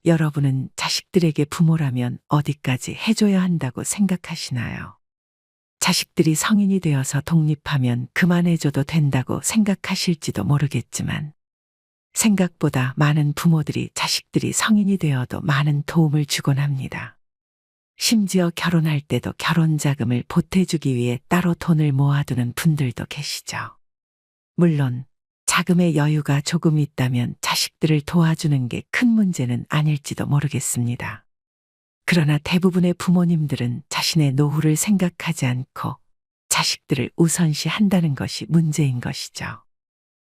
여러분은 자식들에게 부모라면 어디까지 해줘야 한다고 생각하시나요? 자식들이 성인이 되어서 독립하면 그만해줘도 된다고 생각하실지도 모르겠지만, 생각보다 많은 부모들이 자식들이 성인이 되어도 많은 도움을 주곤 합니다. 심지어 결혼할 때도 결혼 자금을 보태주기 위해 따로 돈을 모아두는 분들도 계시죠. 물론 자금의 여유가 조금 있다면 자식들을 도와주는 게 큰 문제는 아닐지도 모르겠습니다. 그러나 대부분의 부모님들은 자신의 노후를 생각하지 않고 자식들을 우선시한다는 것이 문제인 것이죠.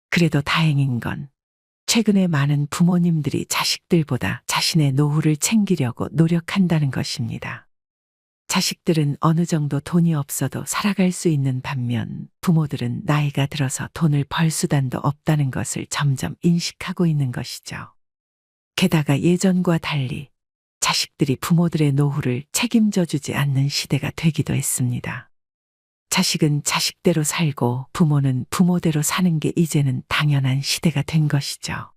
그래도 다행인 건 최근에 많은 부모님들이 자식들보다 자신의 노후를 챙기려고 노력한다는 것입니다. 자식들은 어느 정도 돈이 없어도 살아갈 수 있는 반면 부모들은 나이가 들어서 돈을 벌 수단도 없다는 것을 점점 인식하고 있는 것이죠. 게다가 예전과 달리 자식들이 부모들의 노후를 책임져 주지 않는 시대가 되기도 했습니다. 자식은 자식대로 살고 부모는 부모대로 사는 게 이제는 당연한 시대가 된 것이죠.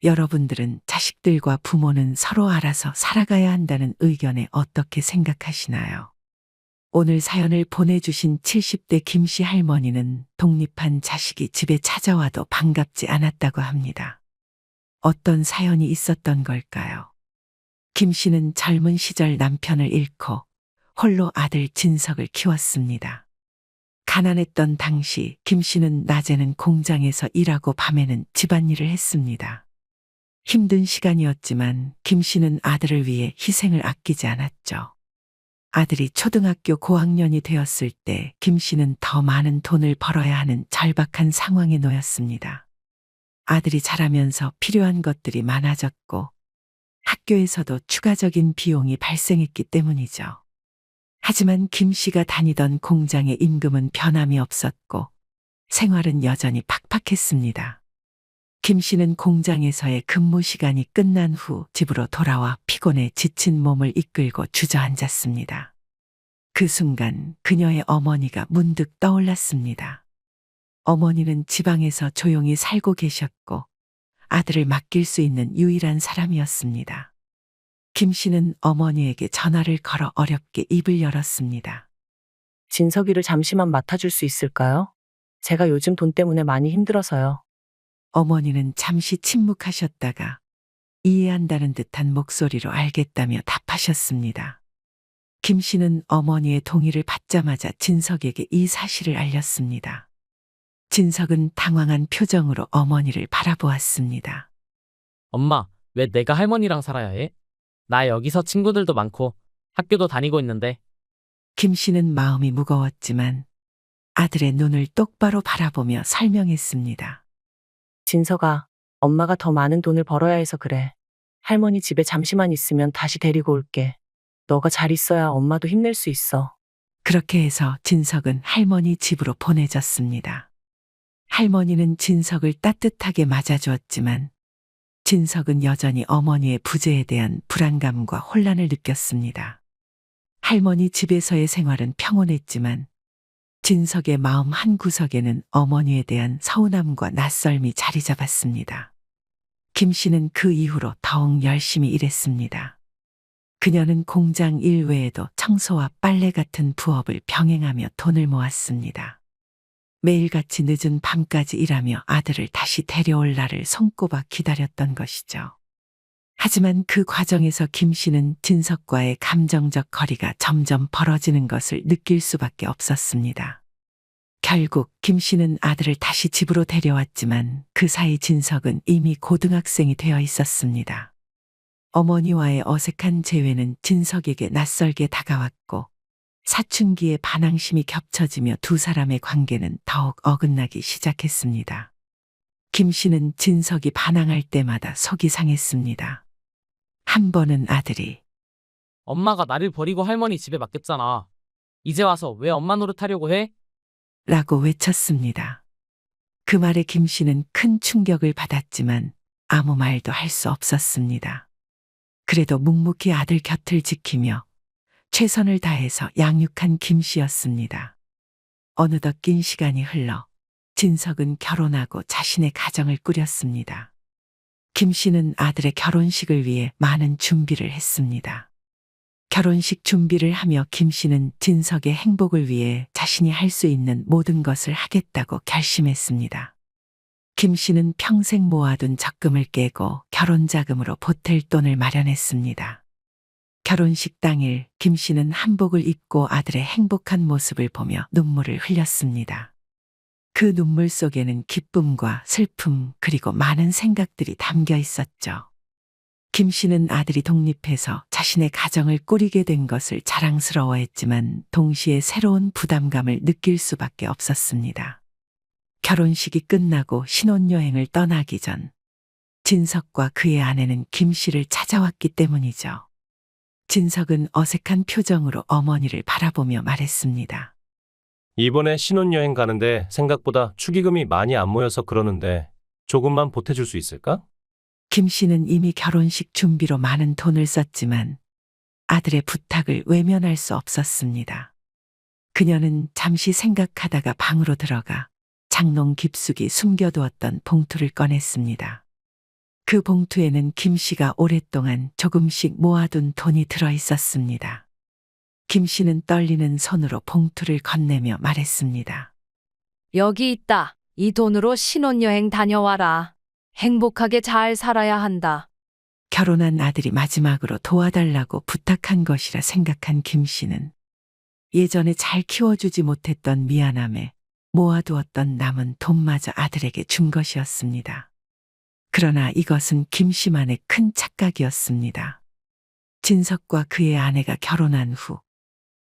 여러분들은 자식들과 부모는 서로 알아서 살아가야 한다는 의견에 어떻게 생각하시나요? 오늘 사연을 보내주신 70대 김씨 할머니는 독립한 자식이 집에 찾아와도 반갑지 않았다고 합니다. 어떤 사연이 있었던 걸까요? 김 씨는 젊은 시절 남편을 잃고 홀로 아들 진석을 키웠습니다. 가난했던 당시 김 씨는 낮에는 공장에서 일하고 밤에는 집안일을 했습니다. 힘든 시간이었지만 김 씨는 아들을 위해 희생을 아끼지 않았죠. 아들이 초등학교 고학년이 되었을 때 김 씨는 더 많은 돈을 벌어야 하는 절박한 상황에 놓였습니다. 아들이 자라면서 필요한 것들이 많아졌고 학교에서도 추가적인 비용이 발생했기 때문이죠. 하지만 김 씨가 다니던 공장의 임금은 변함이 없었고 생활은 여전히 팍팍했습니다. 김 씨는 공장에서의 근무 시간이 끝난 후 집으로 돌아와 피곤해 지친 몸을 이끌고 주저앉았습니다. 그 순간 그녀의 어머니가 문득 떠올랐습니다. 어머니는 지방에서 조용히 살고 계셨고 아들을 맡길 수 있는 유일한 사람이었습니다. 김 씨는 어머니에게 전화를 걸어 어렵게 입을 열었습니다. 진석이를 잠시만 맡아줄 수 있을까요? 제가 요즘 돈 때문에 많이 힘들어서요. 어머니는 잠시 침묵하셨다가 이해한다는 듯한 목소리로 알겠다며 답하셨습니다. 김 씨는 어머니의 동의를 받자마자 진석에게 이 사실을 알렸습니다. 진석은 당황한 표정으로 어머니를 바라보았습니다. 엄마, 왜 내가 할머니랑 살아야 해? 나 여기서 친구들도 많고 학교도 다니고 있는데. 김 씨는 마음이 무거웠지만 아들의 눈을 똑바로 바라보며 설명했습니다. 진석아, 엄마가 더 많은 돈을 벌어야 해서 그래. 할머니 집에 잠시만 있으면 다시 데리고 올게. 너가 잘 있어야 엄마도 힘낼 수 있어. 그렇게 해서 진석은 할머니 집으로 보내졌습니다. 할머니는 진석을 따뜻하게 맞아주었지만 진석은 여전히 어머니의 부재에 대한 불안감과 혼란을 느꼈습니다. 할머니 집에서의 생활은 평온했지만 진석의 마음 한구석에는 어머니에 대한 서운함과 낯설미 자리 잡았습니다. 김 씨는 그 이후로 더욱 열심히 일했습니다. 그녀는 공장 일 외에도 청소와 빨래 같은 부업을 병행하며 돈을 모았습니다. 매일같이 늦은 밤까지 일하며 아들을 다시 데려올 날을 손꼽아 기다렸던 것이죠. 하지만 그 과정에서 김 씨는 진석과의 감정적 거리가 점점 벌어지는 것을 느낄 수밖에 없었습니다. 결국 김 씨는 아들을 다시 집으로 데려왔지만 그 사이 진석은 이미 고등학생이 되어 있었습니다. 어머니와의 어색한 재회는 진석에게 낯설게 다가왔고 사춘기의 반항심이 겹쳐지며 두 사람의 관계는 더욱 어긋나기 시작했습니다. 김 씨는 진석이 반항할 때마다 속이 상했습니다. 한 번은 아들이 엄마가 나를 버리고 할머니 집에 맡겼잖아. 이제 와서 왜 엄마 노릇하려고 해? 라고 외쳤습니다. 그 말에 김 씨는 큰 충격을 받았지만 아무 말도 할 수 없었습니다. 그래도 묵묵히 아들 곁을 지키며 최선을 다해서 양육한 김 씨였습니다. 어느덧 긴 시간이 흘러 진석은 결혼하고 자신의 가정을 꾸렸습니다. 김 씨는 아들의 결혼식을 위해 많은 준비를 했습니다. 결혼식 준비를 하며 김 씨는 진석의 행복을 위해 자신이 할 수 있는 모든 것을 하겠다고 결심했습니다. 김 씨는 평생 모아둔 적금을 깨고 결혼 자금으로 보탤 돈을 마련했습니다. 결혼식 당일 김 씨는 한복을 입고 아들의 행복한 모습을 보며 눈물을 흘렸습니다. 그 눈물 속에는 기쁨과 슬픔 그리고 많은 생각들이 담겨 있었죠. 김 씨는 아들이 독립해서 자신의 가정을 꾸리게 된 것을 자랑스러워했지만 동시에 새로운 부담감을 느낄 수밖에 없었습니다. 결혼식이 끝나고 신혼여행을 떠나기 전 진석과 그의 아내는 김 씨를 찾아왔기 때문이죠. 진석은 어색한 표정으로 어머니를 바라보며 말했습니다. 이번에 신혼여행 가는데 생각보다 축의금이 많이 안 모여서 그러는데 조금만 보태줄 수 있을까? 김 씨는 이미 결혼식 준비로 많은 돈을 썼지만 아들의 부탁을 외면할 수 없었습니다. 그녀는 잠시 생각하다가 방으로 들어가 장롱 깊숙이 숨겨두었던 봉투를 꺼냈습니다. 그 봉투에는 김 씨가 오랫동안 조금씩 모아둔 돈이 들어 있었습니다. 김 씨는 떨리는 손으로 봉투를 건네며 말했습니다. 여기 있다. 이 돈으로 신혼여행 다녀와라. 행복하게 잘 살아야 한다. 결혼한 아들이 마지막으로 도와달라고 부탁한 것이라 생각한 김 씨는 예전에 잘 키워주지 못했던 미안함에 모아두었던 남은 돈마저 아들에게 준 것이었습니다. 그러나 이것은 김 씨만의 큰 착각이었습니다. 진석과 그의 아내가 결혼한 후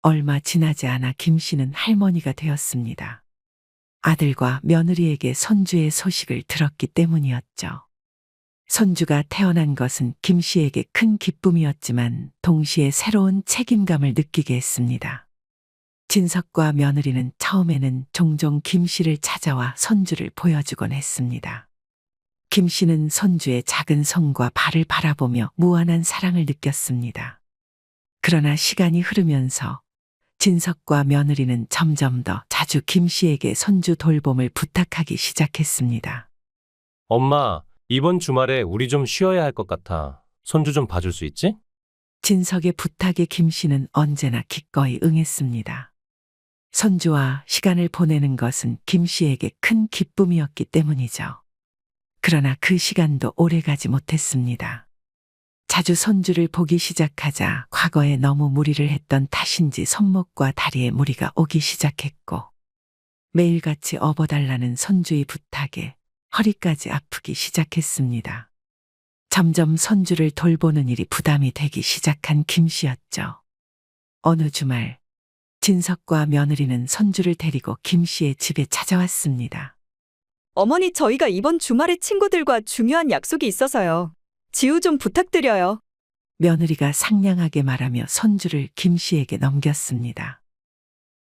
얼마 지나지 않아 김 씨는 할머니가 되었습니다. 아들과 며느리에게 손주의 소식을 들었기 때문이었죠. 손주가 태어난 것은 김 씨에게 큰 기쁨이었지만 동시에 새로운 책임감을 느끼게 했습니다. 진석과 며느리는 처음에는 종종 김 씨를 찾아와 손주를 보여주곤 했습니다. 김 씨는 손주의 작은 손과 발을 바라보며 무한한 사랑을 느꼈습니다. 그러나 시간이 흐르면서 진석과 며느리는 점점 더 자주 김 씨에게 손주 돌봄을 부탁하기 시작했습니다. 엄마, 이번 주말에 우리 좀 쉬어야 할 것 같아. 손주 좀 봐줄 수 있지? 진석의 부탁에 김 씨는 언제나 기꺼이 응했습니다. 손주와 시간을 보내는 것은 김 씨에게 큰 기쁨이었기 때문이죠. 그러나 그 시간도 오래가지 못했습니다. 자주 손주를 보기 시작하자 과거에 너무 무리를 했던 탓인지 손목과 다리에 무리가 오기 시작했고 매일같이 업어달라는 손주의 부탁에 허리까지 아프기 시작했습니다. 점점 손주를 돌보는 일이 부담이 되기 시작한 김 씨였죠. 어느 주말 진석과 며느리는 손주를 데리고 김 씨의 집에 찾아왔습니다. 어머니, 저희가 이번 주말에 친구들과 중요한 약속이 있어서요. 지우 좀 부탁드려요. 며느리가 상냥하게 말하며 손주를 김 씨에게 넘겼습니다.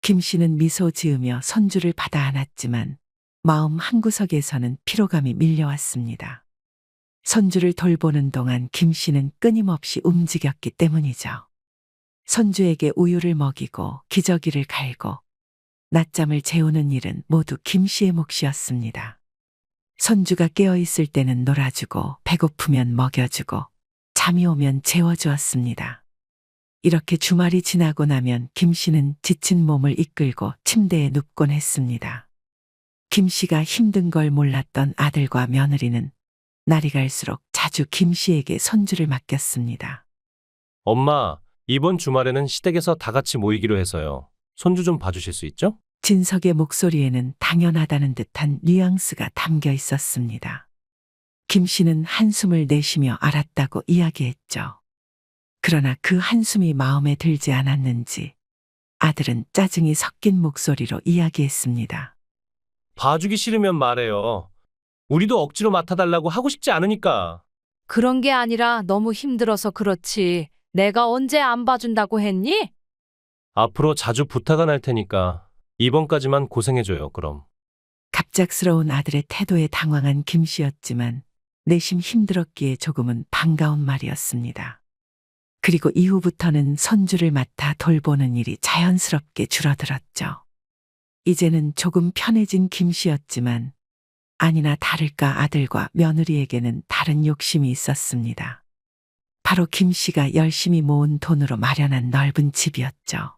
김 씨는 미소 지으며 손주를 받아 안았지만 마음 한구석에서는 피로감이 밀려왔습니다. 손주를 돌보는 동안 김 씨는 끊임없이 움직였기 때문이죠. 손주에게 우유를 먹이고 기저귀를 갈고 낮잠을 재우는 일은 모두 김 씨의 몫이었습니다. 손주가 깨어있을 때는 놀아주고 배고프면 먹여주고 잠이 오면 재워주었습니다. 이렇게 주말이 지나고 나면 김 씨는 지친 몸을 이끌고 침대에 눕곤 했습니다. 김 씨가 힘든 걸 몰랐던 아들과 며느리는 날이 갈수록 자주 김 씨에게 손주를 맡겼습니다. 엄마, 이번 주말에는 시댁에서 다 같이 모이기로 해서요. 손주 좀 봐주실 수 있죠? 진석의 목소리에는 당연하다는 듯한 뉘앙스가 담겨 있었습니다. 김 씨는 한숨을 내쉬며 알았다고 이야기했죠. 그러나 그 한숨이 마음에 들지 않았는지 아들은 짜증이 섞인 목소리로 이야기했습니다. 봐주기 싫으면 말해요. 우리도 억지로 맡아달라고 하고 싶지 않으니까. 그런 게 아니라 너무 힘들어서 그렇지. 내가 언제 안 봐준다고 했니? 앞으로 자주 부탁 안 할 테니까 이번까지만 고생해줘요, 그럼. 갑작스러운 아들의 태도에 당황한 김 씨였지만 내심 힘들었기에 조금은 반가운 말이었습니다. 그리고 이후부터는 손주를 맡아 돌보는 일이 자연스럽게 줄어들었죠. 이제는 조금 편해진 김 씨였지만 아니나 다를까 아들과 며느리에게는 다른 욕심이 있었습니다. 바로 김 씨가 열심히 모은 돈으로 마련한 넓은 집이었죠.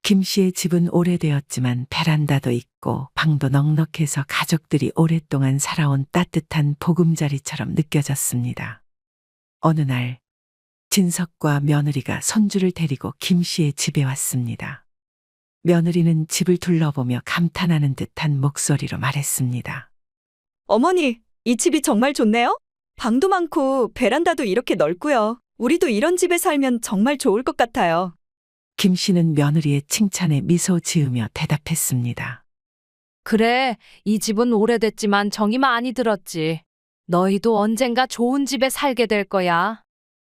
김 씨의 집은 오래되었지만 베란다도 있고 방도 넉넉해서 가족들이 오랫동안 살아온 따뜻한 보금자리처럼 느껴졌습니다. 어느 날 진석과 며느리가 손주를 데리고 김 씨의 집에 왔습니다. 며느리는 집을 둘러보며 감탄하는 듯한 목소리로 말했습니다. 어머니, 이 집이 정말 좋네요? 방도 많고 베란다도 이렇게 넓고요. 우리도 이런 집에 살면 정말 좋을 것 같아요. 김 씨는 며느리의 칭찬에 미소 지으며 대답했습니다. 그래, 이 집은 오래됐지만 정이 많이 들었지. 너희도 언젠가 좋은 집에 살게 될 거야.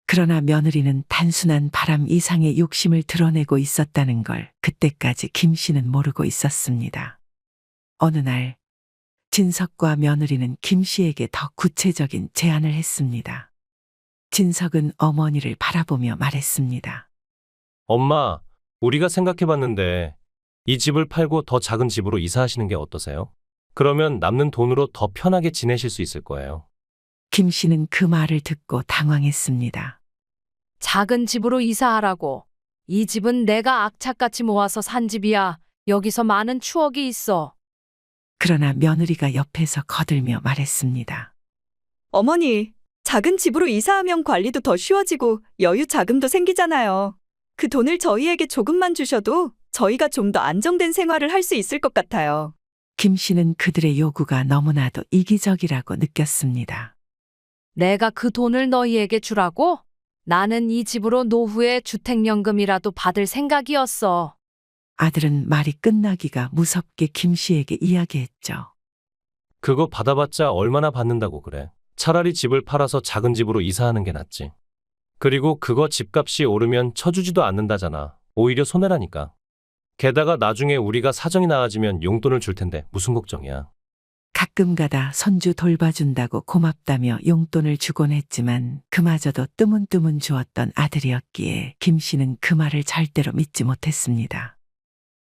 그러나 며느리는 단순한 바람 이상의 욕심을 드러내고 있었다는 걸 그때까지 김 씨는 모르고 있었습니다. 어느 날 진석과 며느리는 김 씨에게 더 구체적인 제안을 했습니다. 진석은 어머니를 바라보며 말했습니다. 엄마, 우리가 생각해봤는데 이 집을 팔고 더 작은 집으로 이사하시는 게 어떠세요? 그러면 남는 돈으로 더 편하게 지내실 수 있을 거예요. 김 씨는 그 말을 듣고 당황했습니다. 작은 집으로 이사하라고. 이 집은 내가 악착같이 모아서 산 집이야. 여기서 많은 추억이 있어. 그러나 며느리가 옆에서 거들며 말했습니다. 어머니, 작은 집으로 이사하면 관리도 더 쉬워지고 여유 자금도 생기잖아요. 그 돈을 저희에게 조금만 주셔도 저희가 좀 더 안정된 생활을 할 수 있을 것 같아요. 김 씨는 그들의 요구가 너무나도 이기적이라고 느꼈습니다. 내가 그 돈을 너희에게 주라고? 나는 이 집으로 노후에 주택연금이라도 받을 생각이었어. 아들은 말이 끝나기가 무섭게 김 씨에게 이야기했죠. 그거 받아봤자 얼마나 받는다고 그래. 차라리 집을 팔아서 작은 집으로 이사하는 게 낫지. 그리고 그거 집값이 오르면 쳐주지도 않는다잖아. 오히려 손해라니까. 게다가 나중에 우리가 사정이 나아지면 용돈을 줄 텐데 무슨 걱정이야. 가끔가다 손주 돌봐준다고 고맙다며 용돈을 주곤 했지만 그마저도 뜨문뜨문 주었던 아들이었기에 김 씨는 그 말을 절대로 믿지 못했습니다.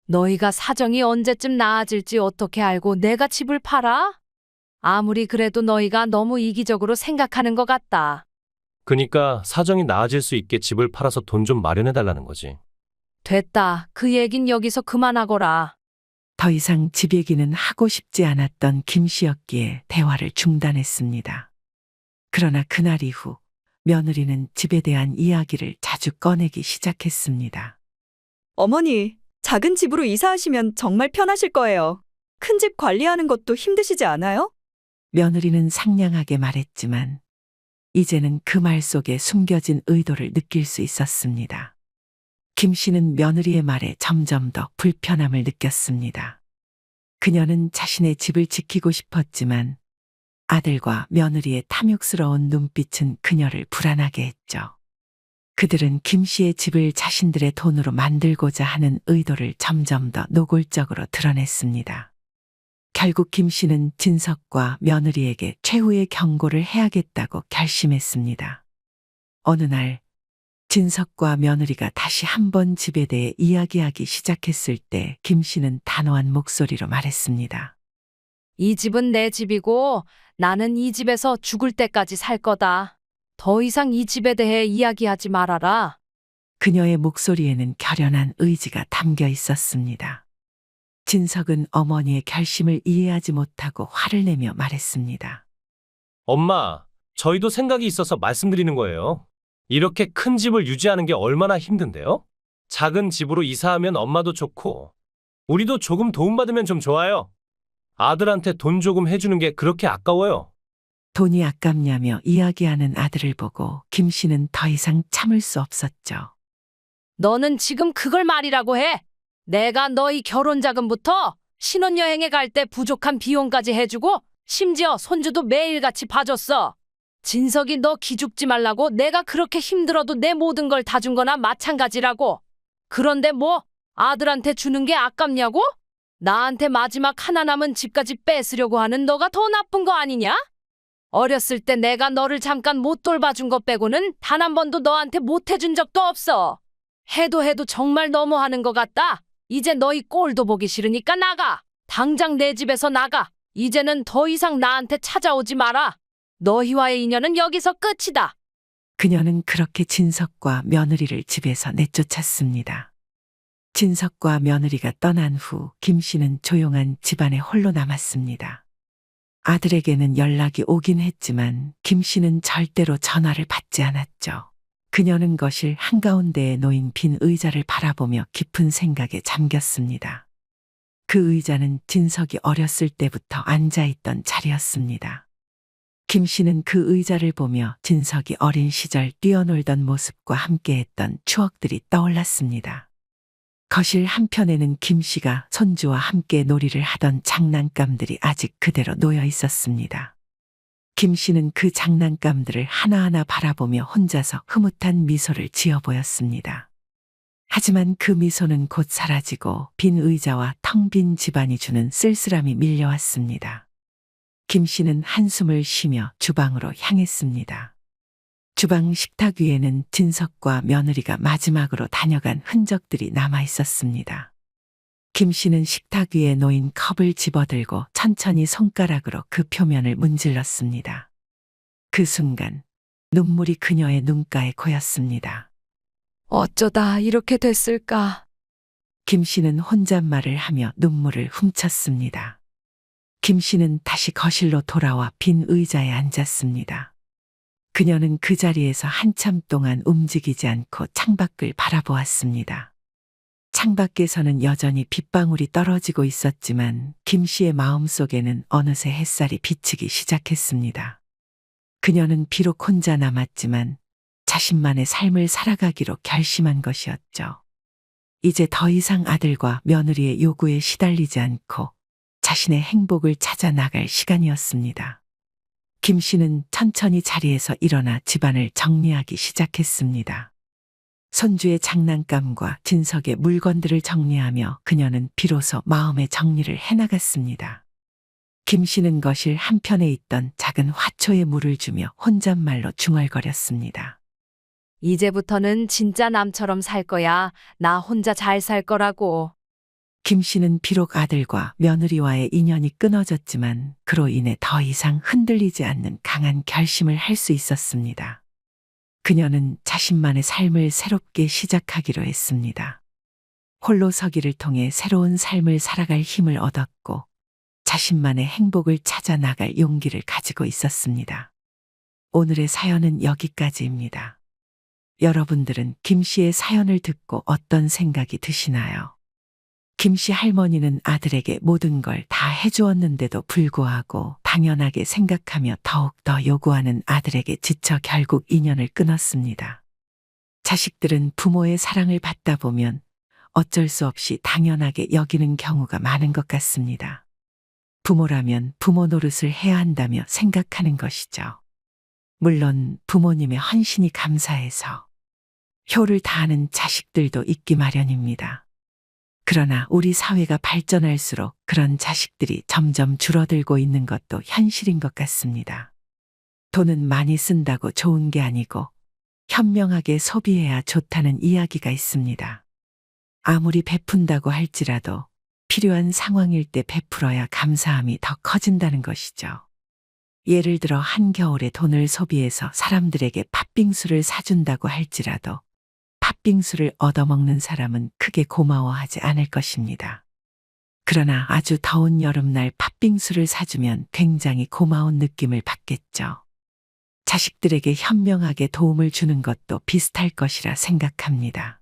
너희가 사정이 언제쯤 나아질지 어떻게 알고 내가 집을 팔아? 아무리 그래도 너희가 너무 이기적으로 생각하는 것 같다. 그니까 사정이 나아질 수 있게 집을 팔아서 돈 좀 마련해달라는 거지. 됐다. 그 얘긴 여기서 그만하거라. 더 이상 집 얘기는 하고 싶지 않았던 김 씨였기에 대화를 중단했습니다. 그러나 그날 이후 며느리는 집에 대한 이야기를 자주 꺼내기 시작했습니다. 어머니, 작은 집으로 이사하시면 정말 편하실 거예요. 큰 집 관리하는 것도 힘드시지 않아요? 며느리는 상냥하게 말했지만 이제는 그 말 속에 숨겨진 의도를 느낄 수 있었습니다. 김 씨는 며느리의 말에 점점 더 불편함을 느꼈습니다. 그녀는 자신의 집을 지키고 싶었지만 아들과 며느리의 탐욕스러운 눈빛은 그녀를 불안하게 했죠. 그들은 김 씨의 집을 자신들의 돈으로 만들고자 하는 의도를 점점 더 노골적으로 드러냈습니다. 결국 김 씨는 진석과 며느리에게 최후의 경고를 해야겠다고 결심했습니다. 어느 날 진석과 며느리가 다시 한번 집에 대해 이야기하기 시작했을 때 김 씨는 단호한 목소리로 말했습니다. 이 집은 내 집이고 나는 이 집에서 죽을 때까지 살 거다. 더 이상 이 집에 대해 이야기하지 말아라. 그녀의 목소리에는 결연한 의지가 담겨 있었습니다. 진석은 어머니의 결심을 이해하지 못하고 화를 내며 말했습니다. 엄마, 저희도 생각이 있어서 말씀드리는 거예요. 이렇게 큰 집을 유지하는 게 얼마나 힘든데요? 작은 집으로 이사하면 엄마도 좋고 우리도 조금 도움받으면 좀 좋아요. 아들한테 돈 조금 해주는 게 그렇게 아까워요. 돈이 아깝냐며 이야기하는 아들을 보고 김 씨는 더 이상 참을 수 없었죠. 너는 지금 그걸 말이라고 해. 내가 너희 결혼 자금부터 신혼여행에 갈 때 부족한 비용까지 해주고 심지어 손주도 매일같이 봐줬어. 진석이 너 기죽지 말라고 내가 그렇게 힘들어도 내 모든 걸 다 준 거나 마찬가지라고. 그런데 뭐 아들한테 주는 게 아깝냐고? 나한테 마지막 하나 남은 집까지 뺏으려고 하는 너가 더 나쁜 거 아니냐? 어렸을 때 내가 너를 잠깐 못 돌봐준 것 빼고는 단 한 번도 너한테 못 해준 적도 없어. 해도 정말 너무하는 것 같다. 이제 너희 꼴도 보기 싫으니까 나가. 당장 내 집에서 나가. 이제는 더 이상 나한테 찾아오지 마라. 너희와의 인연은 여기서 끝이다. 그녀는 그렇게 진석과 며느리를 집에서 내쫓았습니다. 진석과 며느리가 떠난 후 김 씨는 조용한 집안에 홀로 남았습니다. 아들에게는 연락이 오긴 했지만 김 씨는 절대로 전화를 받지 않았죠. 그녀는 거실 한가운데에 놓인 빈 의자를 바라보며 깊은 생각에 잠겼습니다. 그 의자는 진석이 어렸을 때부터 앉아있던 자리였습니다. 김 씨는 그 의자를 보며 진석이 어린 시절 뛰어놀던 모습과 함께했던 추억들이 떠올랐습니다. 거실 한편에는 김 씨가 손주와 함께 놀이를 하던 장난감들이 아직 그대로 놓여 있었습니다. 김 씨는 그 장난감들을 하나하나 바라보며 혼자서 흐뭇한 미소를 지어 보였습니다. 하지만 그 미소는 곧 사라지고 빈 의자와 텅 빈 집안이 주는 쓸쓸함이 밀려왔습니다. 김 씨는 한숨을 쉬며 주방으로 향했습니다. 주방 식탁 위에는 진석과 며느리가 마지막으로 다녀간 흔적들이 남아 있었습니다. 김 씨는 식탁 위에 놓인 컵을 집어들고 천천히 손가락으로 그 표면을 문질렀습니다. 그 순간 눈물이 그녀의 눈가에 고였습니다. 어쩌다 이렇게 됐을까? 김 씨는 혼잣말을 하며 눈물을 훔쳤습니다. 김 씨는 다시 거실로 돌아와 빈 의자에 앉았습니다. 그녀는 그 자리에서 한참 동안 움직이지 않고 창밖을 바라보았습니다. 창밖에서는 여전히 빗방울이 떨어지고 있었지만 김 씨의 마음속에는 어느새 햇살이 비치기 시작했습니다. 그녀는 비록 혼자 남았지만 자신만의 삶을 살아가기로 결심한 것이었죠. 이제 더 이상 아들과 며느리의 요구에 시달리지 않고 자신의 행복을 찾아 나갈 시간이었습니다. 김 씨는 천천히 자리에서 일어나 집안을 정리하기 시작했습니다. 손주의 장난감과 진석의 물건들을 정리하며 그녀는 비로소 마음의 정리를 해나갔습니다. 김 씨는 거실 한편에 있던 작은 화초에 물을 주며 혼잣말로 중얼거렸습니다. 이제부터는 진짜 남처럼 살 거야. 나 혼자 잘 살 거라고. 김 씨는 비록 아들과 며느리와의 인연이 끊어졌지만 그로 인해 더 이상 흔들리지 않는 강한 결심을 할 수 있었습니다. 그녀는 자신만의 삶을 새롭게 시작하기로 했습니다. 홀로 서기를 통해 새로운 삶을 살아갈 힘을 얻었고 자신만의 행복을 찾아 나갈 용기를 가지고 있었습니다. 오늘의 사연은 여기까지입니다. 여러분들은 김 씨의 사연을 듣고 어떤 생각이 드시나요? 김 씨 할머니는 아들에게 모든 걸 다 해주었는데도 불구하고 당연하게 생각하며 더욱더 요구하는 아들에게 지쳐 결국 인연을 끊었습니다. 자식들은 부모의 사랑을 받다 보면 어쩔 수 없이 당연하게 여기는 경우가 많은 것 같습니다. 부모라면 부모 노릇을 해야 한다며 생각하는 것이죠. 물론 부모님의 헌신이 감사해서 효를 다하는 자식들도 있기 마련입니다. 그러나 우리 사회가 발전할수록 그런 자식들이 점점 줄어들고 있는 것도 현실인 것 같습니다. 돈은 많이 쓴다고 좋은 게 아니고 현명하게 소비해야 좋다는 이야기가 있습니다. 아무리 베푼다고 할지라도 필요한 상황일 때 베풀어야 감사함이 더 커진다는 것이죠. 예를 들어 한겨울에 돈을 소비해서 사람들에게 팥빙수를 사준다고 할지라도 팥빙수를 얻어먹는 사람은 크게 고마워하지 않을 것입니다. 그러나 아주 더운 여름날 팥빙수를 사주면 굉장히 고마운 느낌을 받겠죠. 자식들에게 현명하게 도움을 주는 것도 비슷할 것이라 생각합니다.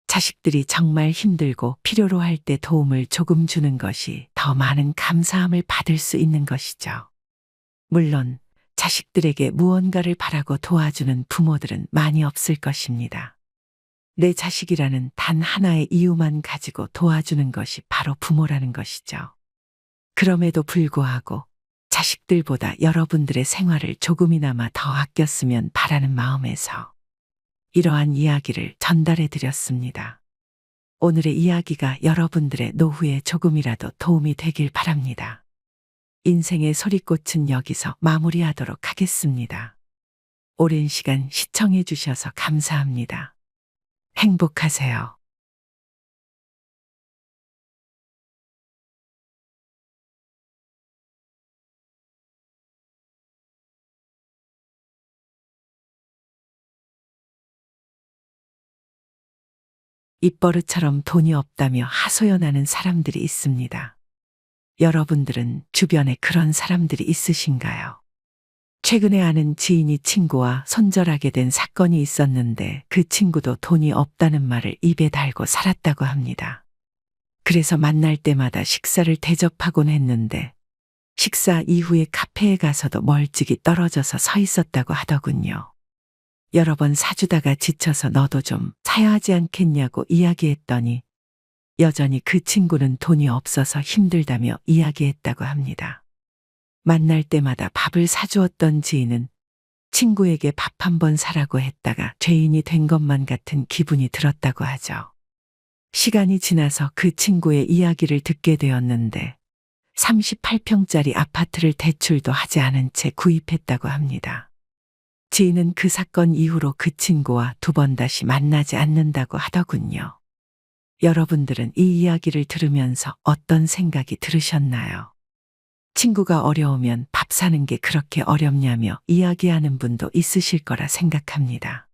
자식들이 정말 힘들고 필요로 할 때 도움을 조금 주는 것이 더 많은 감사함을 받을 수 있는 것이죠. 물론 자식들에게 무언가를 바라고 도와주는 부모들은 많이 없을 것입니다. 내 자식이라는 단 하나의 이유만 가지고 도와주는 것이 바로 부모라는 것이죠. 그럼에도 불구하고 자식들보다 여러분들의 생활을 조금이나마 더 아꼈으면 바라는 마음에서 이러한 이야기를 전달해 드렸습니다. 오늘의 이야기가 여러분들의 노후에 조금이라도 도움이 되길 바랍니다. 인생의 소리꽃은 여기서 마무리하도록 하겠습니다. 오랜 시간 시청해 주셔서 감사합니다. 행복하세요. 입버릇처럼 돈이 없다며 하소연하는 사람들이 있습니다. 여러분들은 주변에 그런 사람들이 있으신가요? 최근에 아는 지인이 친구와 손절하게 된 사건이 있었는데 그 친구도 돈이 없다는 말을 입에 달고 살았다고 합니다. 그래서 만날 때마다 식사를 대접하곤 했는데 식사 이후에 카페에 가서도 멀찍이 떨어져서 서 있었다고 하더군요. 여러 번 사주다가 지쳐서 너도 좀 사야 하지 않겠냐고 이야기했더니 여전히 그 친구는 돈이 없어서 힘들다며 이야기했다고 합니다. 만날 때마다 밥을 사주었던 지인은 친구에게 밥 한 번 사라고 했다가 죄인이 된 것만 같은 기분이 들었다고 하죠. 시간이 지나서 그 친구의 이야기를 듣게 되었는데 38평짜리 아파트를 대출도 하지 않은 채 구입했다고 합니다. 지인은 그 사건 이후로 그 친구와 두 번 다시 만나지 않는다고 하더군요. 여러분들은 이 이야기를 들으면서 어떤 생각이 들으셨나요? 친구가 어려우면 밥 사는 게 그렇게 어렵냐며 이야기하는 분도 있으실 거라 생각합니다.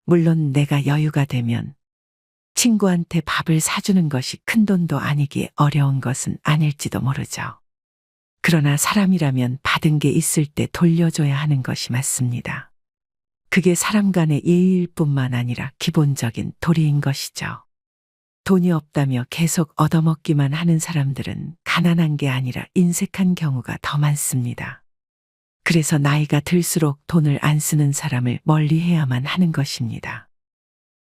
물론 내가 여유가 되면 친구한테 밥을 사주는 것이 큰 돈도 아니기에 어려운 것은 아닐지도 모르죠. 그러나 사람이라면 받은 게 있을 때 돌려줘야 하는 것이 맞습니다. 그게 사람 간의 예의일 뿐만 아니라 기본적인 도리인 것이죠. 돈이 없다며 계속 얻어먹기만 하는 사람들은 가난한 게 아니라 인색한 경우가 더 많습니다. 그래서 나이가 들수록 돈을 안 쓰는 사람을 멀리해야만 하는 것입니다.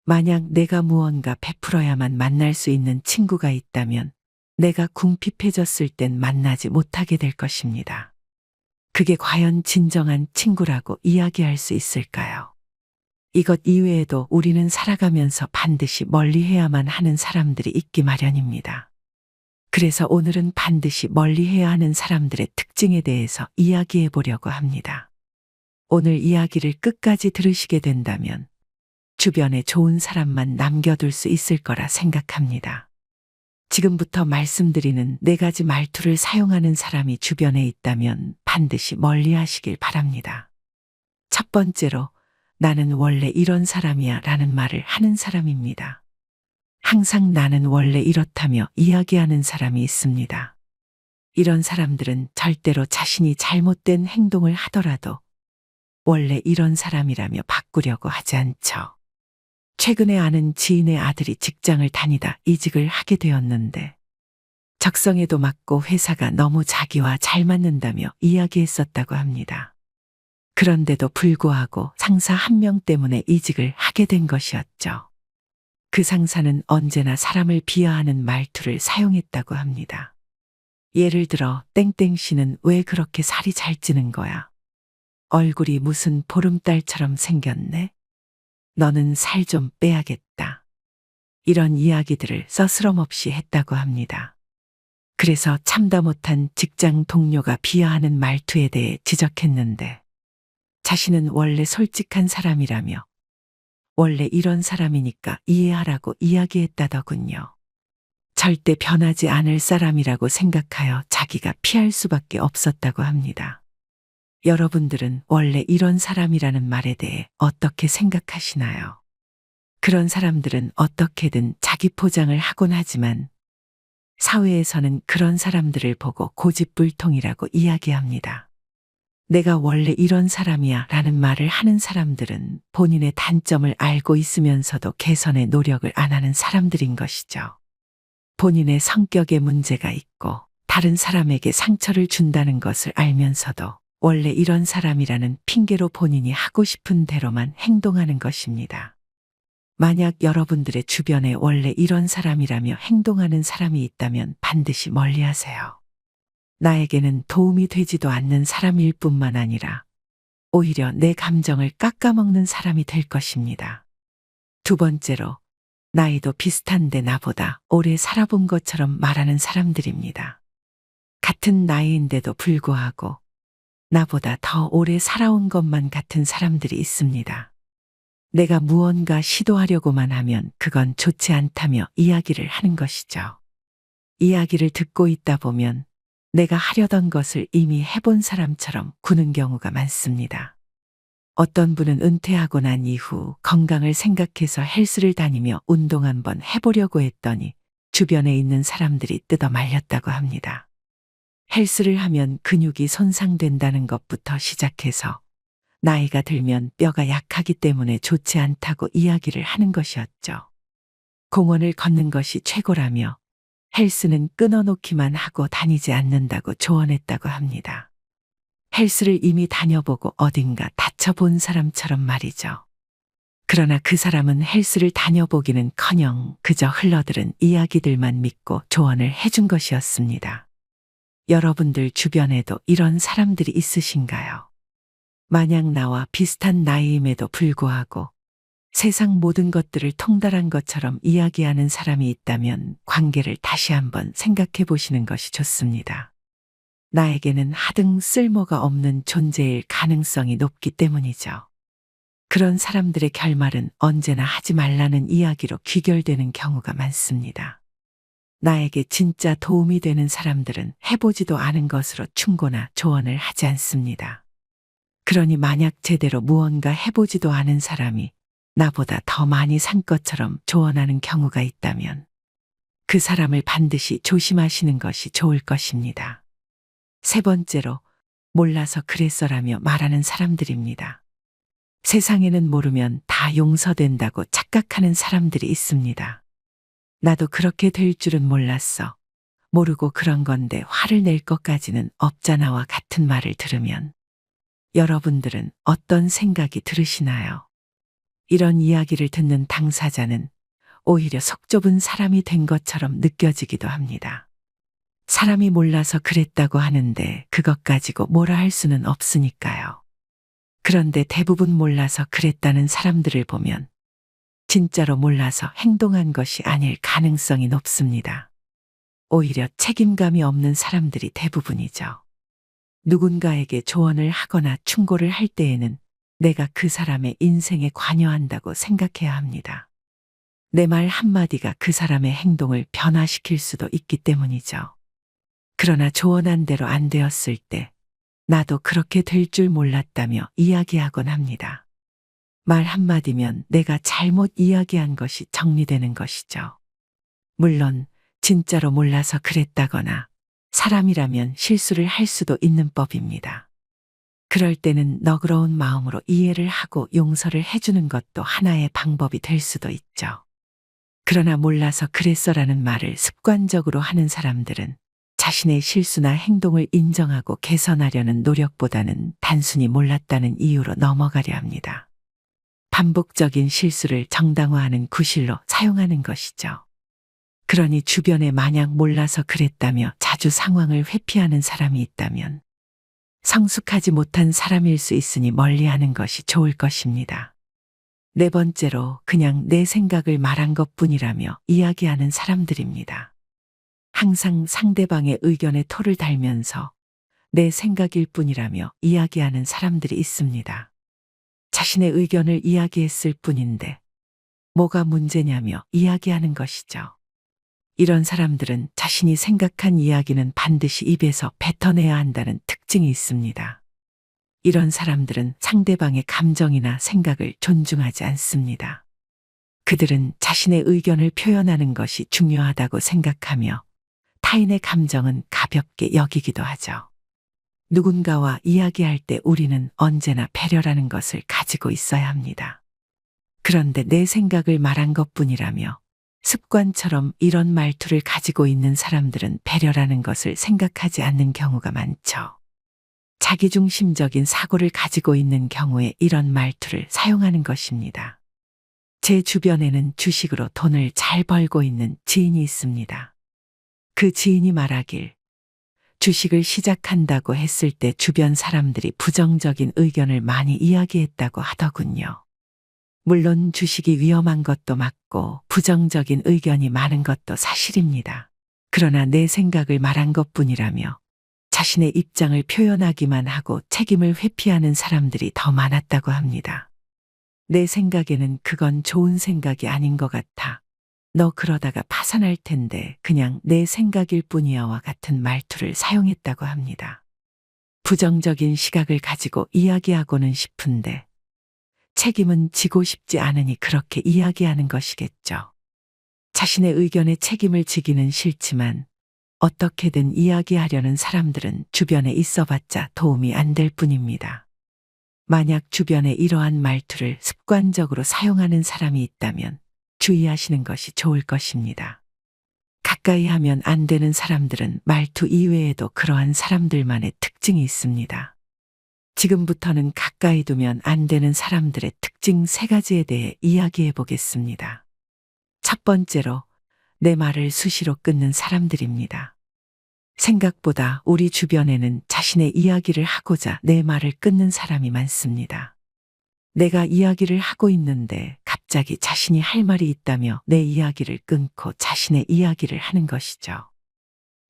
만약 내가 무언가 베풀어야만 만날 수 있는 친구가 있다면 내가 궁핍해졌을 땐 만나지 못하게 될 것입니다. 그게 과연 진정한 친구라고 이야기할 수 있을까요? 이것 이외에도 우리는 살아가면서 반드시 멀리해야만 하는 사람들이 있기 마련입니다. 그래서 오늘은 반드시 멀리해야 하는 사람들의 특징에 대해서 이야기해 보려고 합니다. 오늘 이야기를 끝까지 들으시게 된다면 주변에 좋은 사람만 남겨둘 수 있을 거라 생각합니다. 지금부터 말씀드리는 4가지 말투를 사용하는 사람이 주변에 있다면 반드시 멀리하시길 바랍니다. 첫 번째로 나는 원래 이런 사람이야 라는 말을 하는 사람입니다. 항상 나는 원래 이렇다며 이야기하는 사람이 있습니다. 이런 사람들은 절대로 자신이 잘못된 행동을 하더라도 원래 이런 사람이라며 바꾸려고 하지 않죠. 최근에 아는 지인의 아들이 직장을 다니다 이직을 하게 되었는데 적성에도 맞고 회사가 너무 자기와 잘 맞는다며 이야기했었다고 합니다. 그런데도 불구하고 상사 한 명 때문에 이직을 하게 된 것이었죠. 그 상사는 언제나 사람을 비하하는 말투를 사용했다고 합니다. 예를 들어 땡땡 씨는 왜 그렇게 살이 잘 찌는 거야? 얼굴이 무슨 보름달처럼 생겼네? 너는 살 좀 빼야겠다. 이런 이야기들을 서스럼없이 했다고 합니다. 그래서 참다 못한 직장 동료가 비하하는 말투에 대해 지적했는데 자신은 원래 솔직한 사람이라며 원래 이런 사람이니까 이해하라고 이야기했다더군요. 절대 변하지 않을 사람이라고 생각하여 자기가 피할 수밖에 없었다고 합니다. 여러분들은 원래 이런 사람이라는 말에 대해 어떻게 생각하시나요? 그런 사람들은 어떻게든 자기 포장을 하곤 하지만 사회에서는 그런 사람들을 보고 고집불통이라고 이야기합니다. 내가 원래 이런 사람이야 라는 말을 하는 사람들은 본인의 단점을 알고 있으면서도 개선의 노력을 안 하는 사람들인 것이죠. 본인의 성격에 문제가 있고 다른 사람에게 상처를 준다는 것을 알면서도 원래 이런 사람이라는 핑계로 본인이 하고 싶은 대로만 행동하는 것입니다. 만약 여러분들의 주변에 원래 이런 사람이라며 행동하는 사람이 있다면 반드시 멀리하세요. 나에게는 도움이 되지도 않는 사람일 뿐만 아니라 오히려 내 감정을 깎아먹는 사람이 될 것입니다. 두 번째로 나이도 비슷한데 나보다 오래 살아본 것처럼 말하는 사람들입니다. 같은 나이인데도 불구하고 나보다 더 오래 살아온 것만 같은 사람들이 있습니다. 내가 무언가 시도하려고만 하면 그건 좋지 않다며 이야기를 하는 것이죠. 이야기를 듣고 있다 보면 내가 하려던 것을 이미 해본 사람처럼 구는 경우가 많습니다. 어떤 분은 은퇴하고 난 이후 건강을 생각해서 헬스를 다니며 운동 한번 해보려고 했더니 주변에 있는 사람들이 뜯어 말렸다고 합니다. 헬스를 하면 근육이 손상된다는 것부터 시작해서 나이가 들면 뼈가 약하기 때문에 좋지 않다고 이야기를 하는 것이었죠. 공원을 걷는 것이 최고라며 헬스는 끊어놓기만 하고 다니지 않는다고 조언했다고 합니다. 헬스를 이미 다녀보고 어딘가 다쳐본 사람처럼 말이죠. 그러나 그 사람은 헬스를 다녀보기는커녕 그저 흘러들은 이야기들만 믿고 조언을 해준 것이었습니다. 여러분들 주변에도 이런 사람들이 있으신가요? 만약 나와 비슷한 나이임에도 불구하고 세상 모든 것들을 통달한 것처럼 이야기하는 사람이 있다면 관계를 다시 한번 생각해 보시는 것이 좋습니다. 나에게는 하등 쓸모가 없는 존재일 가능성이 높기 때문이죠. 그런 사람들의 결말은 언제나 하지 말라는 이야기로 귀결되는 경우가 많습니다. 나에게 진짜 도움이 되는 사람들은 해보지도 않은 것으로 충고나 조언을 하지 않습니다. 그러니 만약 제대로 무언가 해보지도 않은 사람이 나보다 더 많이 산 것처럼 조언하는 경우가 있다면 그 사람을 반드시 조심하시는 것이 좋을 것입니다. 세 번째로 몰라서 그랬어라며 말하는 사람들입니다. 세상에는 모르면 다 용서된다고 착각하는 사람들이 있습니다. 나도 그렇게 될 줄은 몰랐어. 모르고 그런 건데 화를 낼 것까지는 없잖아와 같은 말을 들으면 여러분들은 어떤 생각이 들으시나요? 이런 이야기를 듣는 당사자는 오히려 속 좁은 사람이 된 것처럼 느껴지기도 합니다. 사람이 몰라서 그랬다고 하는데 그것 가지고 뭐라 할 수는 없으니까요. 그런데 대부분 몰라서 그랬다는 사람들을 보면 진짜로 몰라서 행동한 것이 아닐 가능성이 높습니다. 오히려 책임감이 없는 사람들이 대부분이죠. 누군가에게 조언을 하거나 충고를 할 때에는 내가 그 사람의 인생에 관여한다고 생각해야 합니다. 내 말 한마디가 그 사람의 행동을 변화시킬 수도 있기 때문이죠. 그러나 조언한 대로 안 되었을 때 나도 그렇게 될 줄 몰랐다며 이야기하곤 합니다. 말 한마디면 내가 잘못 이야기한 것이 정리되는 것이죠. 물론 진짜로 몰라서 그랬다거나 사람이라면 실수를 할 수도 있는 법입니다. 그럴 때는 너그러운 마음으로 이해를 하고 용서를 해주는 것도 하나의 방법이 될 수도 있죠. 그러나 몰라서 그랬어라는 말을 습관적으로 하는 사람들은 자신의 실수나 행동을 인정하고 개선하려는 노력보다는 단순히 몰랐다는 이유로 넘어가려 합니다. 반복적인 실수를 정당화하는 구실로 사용하는 것이죠. 그러니 주변에 만약 몰라서 그랬다며 자주 상황을 회피하는 사람이 있다면 성숙하지 못한 사람일 수 있으니 멀리하는 것이 좋을 것입니다. 네 번째로 그냥 내 생각을 말한 것뿐이라며 이야기하는 사람들입니다. 항상 상대방의 의견에 토를 달면서 내 생각일 뿐이라며 이야기하는 사람들이 있습니다. 자신의 의견을 이야기했을 뿐인데 뭐가 문제냐며 이야기하는 것이죠. 이런 사람들은 자신이 생각한 이야기는 반드시 입에서 뱉어내야 한다는 특징이 있습니다. 이런 사람들은 상대방의 감정이나 생각을 존중하지 않습니다. 그들은 자신의 의견을 표현하는 것이 중요하다고 생각하며 타인의 감정은 가볍게 여기기도 하죠. 누군가와 이야기할 때 우리는 언제나 배려라는 것을 가지고 있어야 합니다. 그런데 내 생각을 말한 것뿐이라며 습관처럼 이런 말투를 가지고 있는 사람들은 배려라는 것을 생각하지 않는 경우가 많죠. 자기중심적인 사고를 가지고 있는 경우에 이런 말투를 사용하는 것입니다. 제 주변에는 주식으로 돈을 잘 벌고 있는 지인이 있습니다. 그 지인이 말하길 주식을 시작한다고 했을 때 주변 사람들이 부정적인 의견을 많이 이야기했다고 하더군요. 물론 주식이 위험한 것도 맞고 부정적인 의견이 많은 것도 사실입니다. 그러나 내 생각을 말한 것뿐이라며 자신의 입장을 표현하기만 하고 책임을 회피하는 사람들이 더 많았다고 합니다. 내 생각에는 그건 좋은 생각이 아닌 것 같아. 너 그러다가 파산할 텐데 그냥 내 생각일 뿐이야와 같은 말투를 사용했다고 합니다. 부정적인 시각을 가지고 이야기하고는 싶은데 책임은 지고 싶지 않으니 그렇게 이야기하는 것이겠죠. 자신의 의견에 책임을 지기는 싫지만 어떻게든 이야기하려는 사람들은 주변에 있어봤자 도움이 안 될 뿐입니다. 만약 주변에 이러한 말투를 습관적으로 사용하는 사람이 있다면 주의하시는 것이 좋을 것입니다. 가까이 하면 안 되는 사람들은 말투 이외에도 그러한 사람들만의 특징이 있습니다. 지금부터는 가까이 두면 안 되는 사람들의 특징 3가지에 대해 이야기해 보겠습니다. 첫 번째로, 내 말을 수시로 끊는 사람들입니다. 생각보다 우리 주변에는 자신의 이야기를 하고자 내 말을 끊는 사람이 많습니다. 내가 이야기를 하고 있는데 갑자기 자신이 할 말이 있다며 내 이야기를 끊고 자신의 이야기를 하는 것이죠.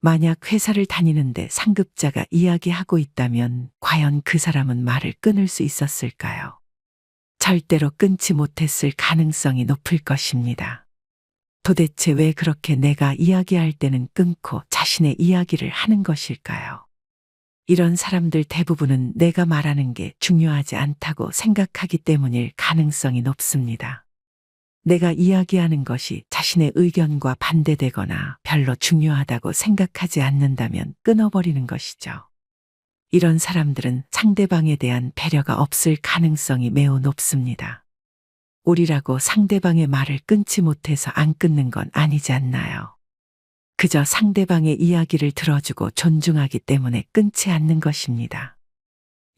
만약 회사를 다니는데 상급자가 이야기하고 있다면 과연 그 사람은 말을 끊을 수 있었을까요? 절대로 끊지 못했을 가능성이 높을 것입니다. 도대체 왜 그렇게 내가 이야기할 때는 끊고 자신의 이야기를 하는 것일까요? 이런 사람들 대부분은 내가 말하는 게 중요하지 않다고 생각하기 때문일 가능성이 높습니다. 내가 이야기하는 것이 자신의 의견과 반대되거나 별로 중요하다고 생각하지 않는다면 끊어버리는 것이죠. 이런 사람들은 상대방에 대한 배려가 없을 가능성이 매우 높습니다. 우리라고 상대방의 말을 끊지 못해서 안 끊는 건 아니지 않나요? 그저 상대방의 이야기를 들어주고 존중하기 때문에 끊지 않는 것입니다.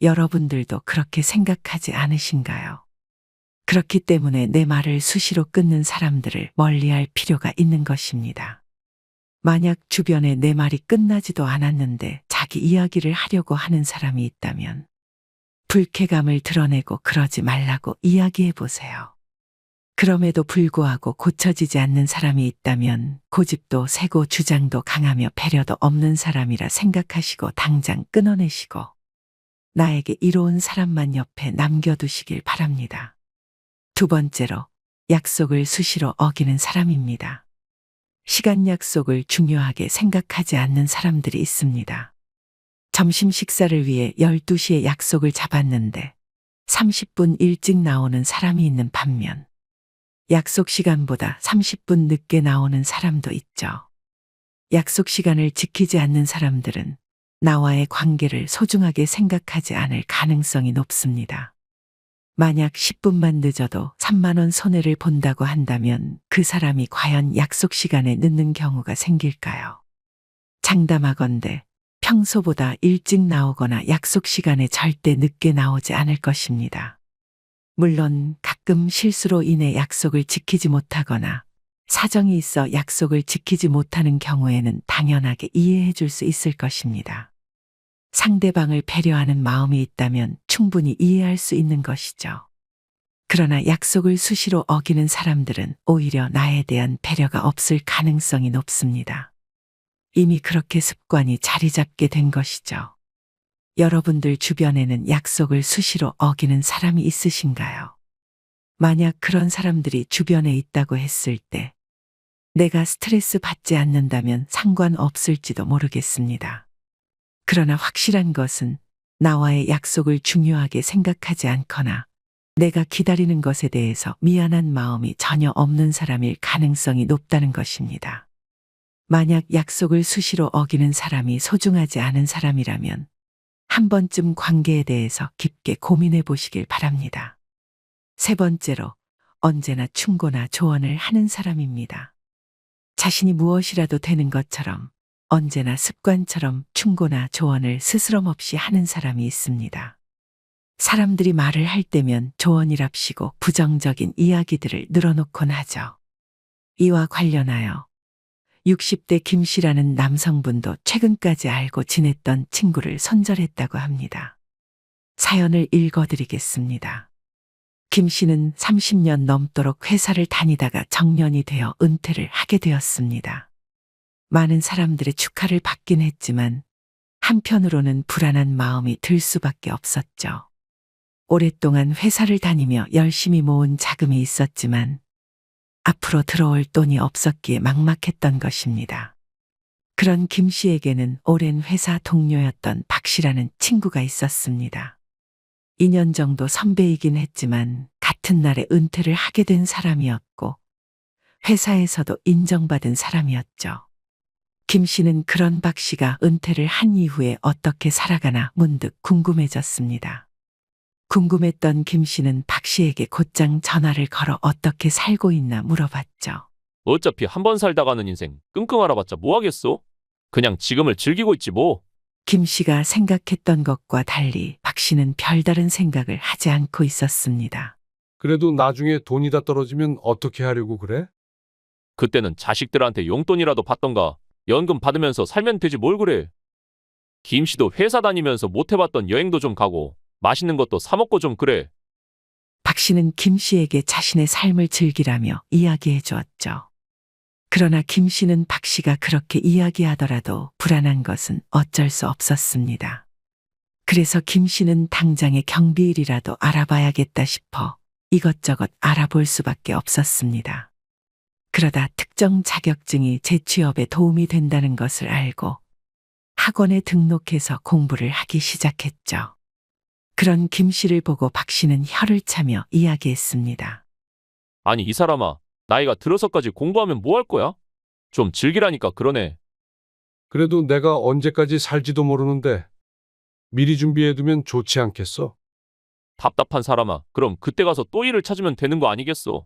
여러분들도 그렇게 생각하지 않으신가요? 그렇기 때문에 내 말을 수시로 끊는 사람들을 멀리할 필요가 있는 것입니다. 만약 주변에 내 말이 끝나지도 않았는데 자기 이야기를 하려고 하는 사람이 있다면 불쾌감을 드러내고 그러지 말라고 이야기해 보세요. 그럼에도 불구하고 고쳐지지 않는 사람이 있다면 고집도 세고 주장도 강하며 배려도 없는 사람이라 생각하시고 당장 끊어내시고 나에게 이로운 사람만 옆에 남겨두시길 바랍니다. 두 번째로, 약속을 수시로 어기는 사람입니다. 시간 약속을 중요하게 생각하지 않는 사람들이 있습니다. 점심 식사를 위해 12시에 약속을 잡았는데 30분 일찍 나오는 사람이 있는 반면 약속 시간보다 30분 늦게 나오는 사람도 있죠. 약속 시간을 지키지 않는 사람들은 나와의 관계를 소중하게 생각하지 않을 가능성이 높습니다. 만약 10분만 늦어도 3만 원 손해를 본다고 한다면 그 사람이 과연 약속 시간에 늦는 경우가 생길까요? 장담하건대 평소보다 일찍 나오거나 약속 시간에 절대 늦게 나오지 않을 것입니다. 물론 가끔 실수로 인해 약속을 지키지 못하거나 사정이 있어 약속을 지키지 못하는 경우에는 당연하게 이해해 줄 수 있을 것입니다. 상대방을 배려하는 마음이 있다면 충분히 이해할 수 있는 것이죠. 그러나 약속을 수시로 어기는 사람들은 오히려 나에 대한 배려가 없을 가능성이 높습니다. 이미 그렇게 습관이 자리 잡게 된 것이죠. 여러분들 주변에는 약속을 수시로 어기는 사람이 있으신가요? 만약 그런 사람들이 주변에 있다고 했을 때 내가 스트레스 받지 않는다면 상관없을지도 모르겠습니다. 그러나 확실한 것은 나와의 약속을 중요하게 생각하지 않거나 내가 기다리는 것에 대해서 미안한 마음이 전혀 없는 사람일 가능성이 높다는 것입니다. 만약 약속을 수시로 어기는 사람이 소중하지 않은 사람이라면 한 번쯤 관계에 대해서 깊게 고민해 보시길 바랍니다. 세 번째로, 언제나 충고나 조언을 하는 사람입니다. 자신이 무엇이라도 되는 것처럼 언제나 습관처럼 충고나 조언을 스스럼 없이 하는 사람이 있습니다. 사람들이 말을 할 때면 조언이랍시고 부정적인 이야기들을 늘어놓곤 하죠. 이와 관련하여 60대 김 씨라는 남성분도 최근까지 알고 지냈던 친구를 손절했다고 합니다. 사연을 읽어드리겠습니다. 김 씨는 30년 넘도록 회사를 다니다가 정년이 되어 은퇴를 하게 되었습니다. 많은 사람들의 축하를 받긴 했지만 한편으로는 불안한 마음이 들 수밖에 없었죠. 오랫동안 회사를 다니며 열심히 모은 자금이 있었지만 앞으로 들어올 돈이 없었기에 막막했던 것입니다. 그런 김 씨에게는 오랜 회사 동료였던 박 씨라는 친구가 있었습니다. 2년 정도 선배이긴 했지만 같은 날에 은퇴를 하게 된 사람이었고 회사에서도 인정받은 사람이었죠. 김 씨는 그런 박 씨가 은퇴를 한 이후에 어떻게 살아가나 문득 궁금해졌습니다. 궁금했던 김 씨는 박 씨에게 곧장 전화를 걸어 어떻게 살고 있나 물어봤죠. 어차피 한 번 살다가는 인생 끙끙 앓아봤자 뭐 하겠어? 그냥 지금을 즐기고 있지 뭐. 김 씨가 생각했던 것과 달리 박 씨는 별다른 생각을 하지 않고 있었습니다. 그래도 나중에 돈이 다 떨어지면 어떻게 하려고 그래? 그때는 자식들한테 용돈이라도 받던가 연금 받으면서 살면 되지 뭘 그래. 김 씨도 회사 다니면서 못 해봤던 여행도 좀 가고 맛있는 것도 사 먹고 좀 그래. 박 씨는 김 씨에게 자신의 삶을 즐기라며 이야기해 주었죠. 그러나 김 씨는 박 씨가 그렇게 이야기하더라도 불안한 것은 어쩔 수 없었습니다. 그래서 김 씨는 당장의 경비일이라도 알아봐야겠다 싶어 이것저것 알아볼 수밖에 없었습니다. 그러다 특정 자격증이 재취업에 도움이 된다는 것을 알고 학원에 등록해서 공부를 하기 시작했죠. 그런 김 씨를 보고 박 씨는 혀를 차며 이야기했습니다. 아니 이 사람아, 나이가 들어서까지 공부하면 뭐 할 거야? 좀 즐기라니까 그러네. 그래도 내가 언제까지 살지도 모르는데 미리 준비해두면 좋지 않겠어? 답답한 사람아, 그럼 그때 가서 또 일을 찾으면 되는 거 아니겠어?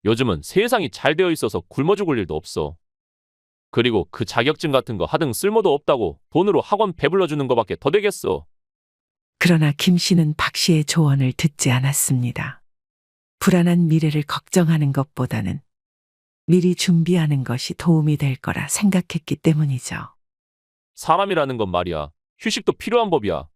요즘은 세상이 잘 되어 있어서 굶어 죽을 일도 없어. 그리고 그 자격증 같은 거 하등 쓸모도 없다고 돈으로 학원 배불러 주는 거밖에 더 되겠어. 그러나 김 씨는 박 씨의 조언을 듣지 않았습니다. 불안한 미래를 걱정하는 것보다는 미리 준비하는 것이 도움이 될 거라 생각했기 때문이죠. 사람이라는 건 말이야, 휴식도 필요한 법이야.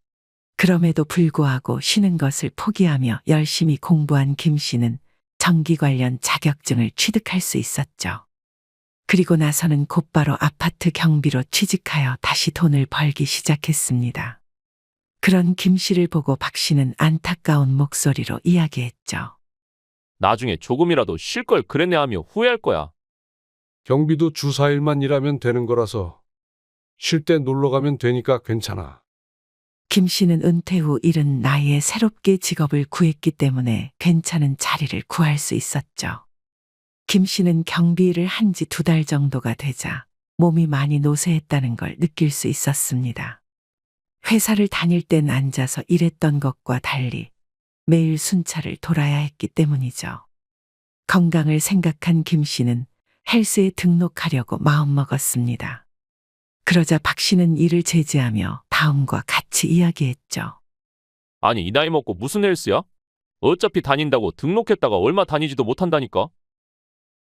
그럼에도 불구하고 쉬는 것을 포기하며 열심히 공부한 김 씨는 전기 관련 자격증을 취득할 수 있었죠. 그리고 나서는 곧바로 아파트 경비로 취직하여 다시 돈을 벌기 시작했습니다. 그런 김 씨를 보고 박 씨는 안타까운 목소리로 이야기했죠. 나중에 조금이라도 쉴 걸 그랬네 하며 후회할 거야. 경비도 주 4일만 일하면 되는 거라서 쉴 때 놀러 가면 되니까 괜찮아. 김 씨는 은퇴 후 이른 나이에 새롭게 직업을 구했기 때문에 괜찮은 자리를 구할 수 있었죠. 김 씨는 경비 일을 한 지 2달 정도가 되자 몸이 많이 노쇠했다는 걸 느낄 수 있었습니다. 회사를 다닐 땐 앉아서 일했던 것과 달리 매일 순찰을 돌아야 했기 때문이죠. 건강을 생각한 김 씨는 헬스에 등록하려고 마음먹었습니다. 그러자 박 씨는 이를 제지하며 다음과 같이 이야기했죠. 아니 이 나이 먹고 무슨 헬스야? 어차피 다닌다고 등록했다가 얼마 다니지도 못한다니까.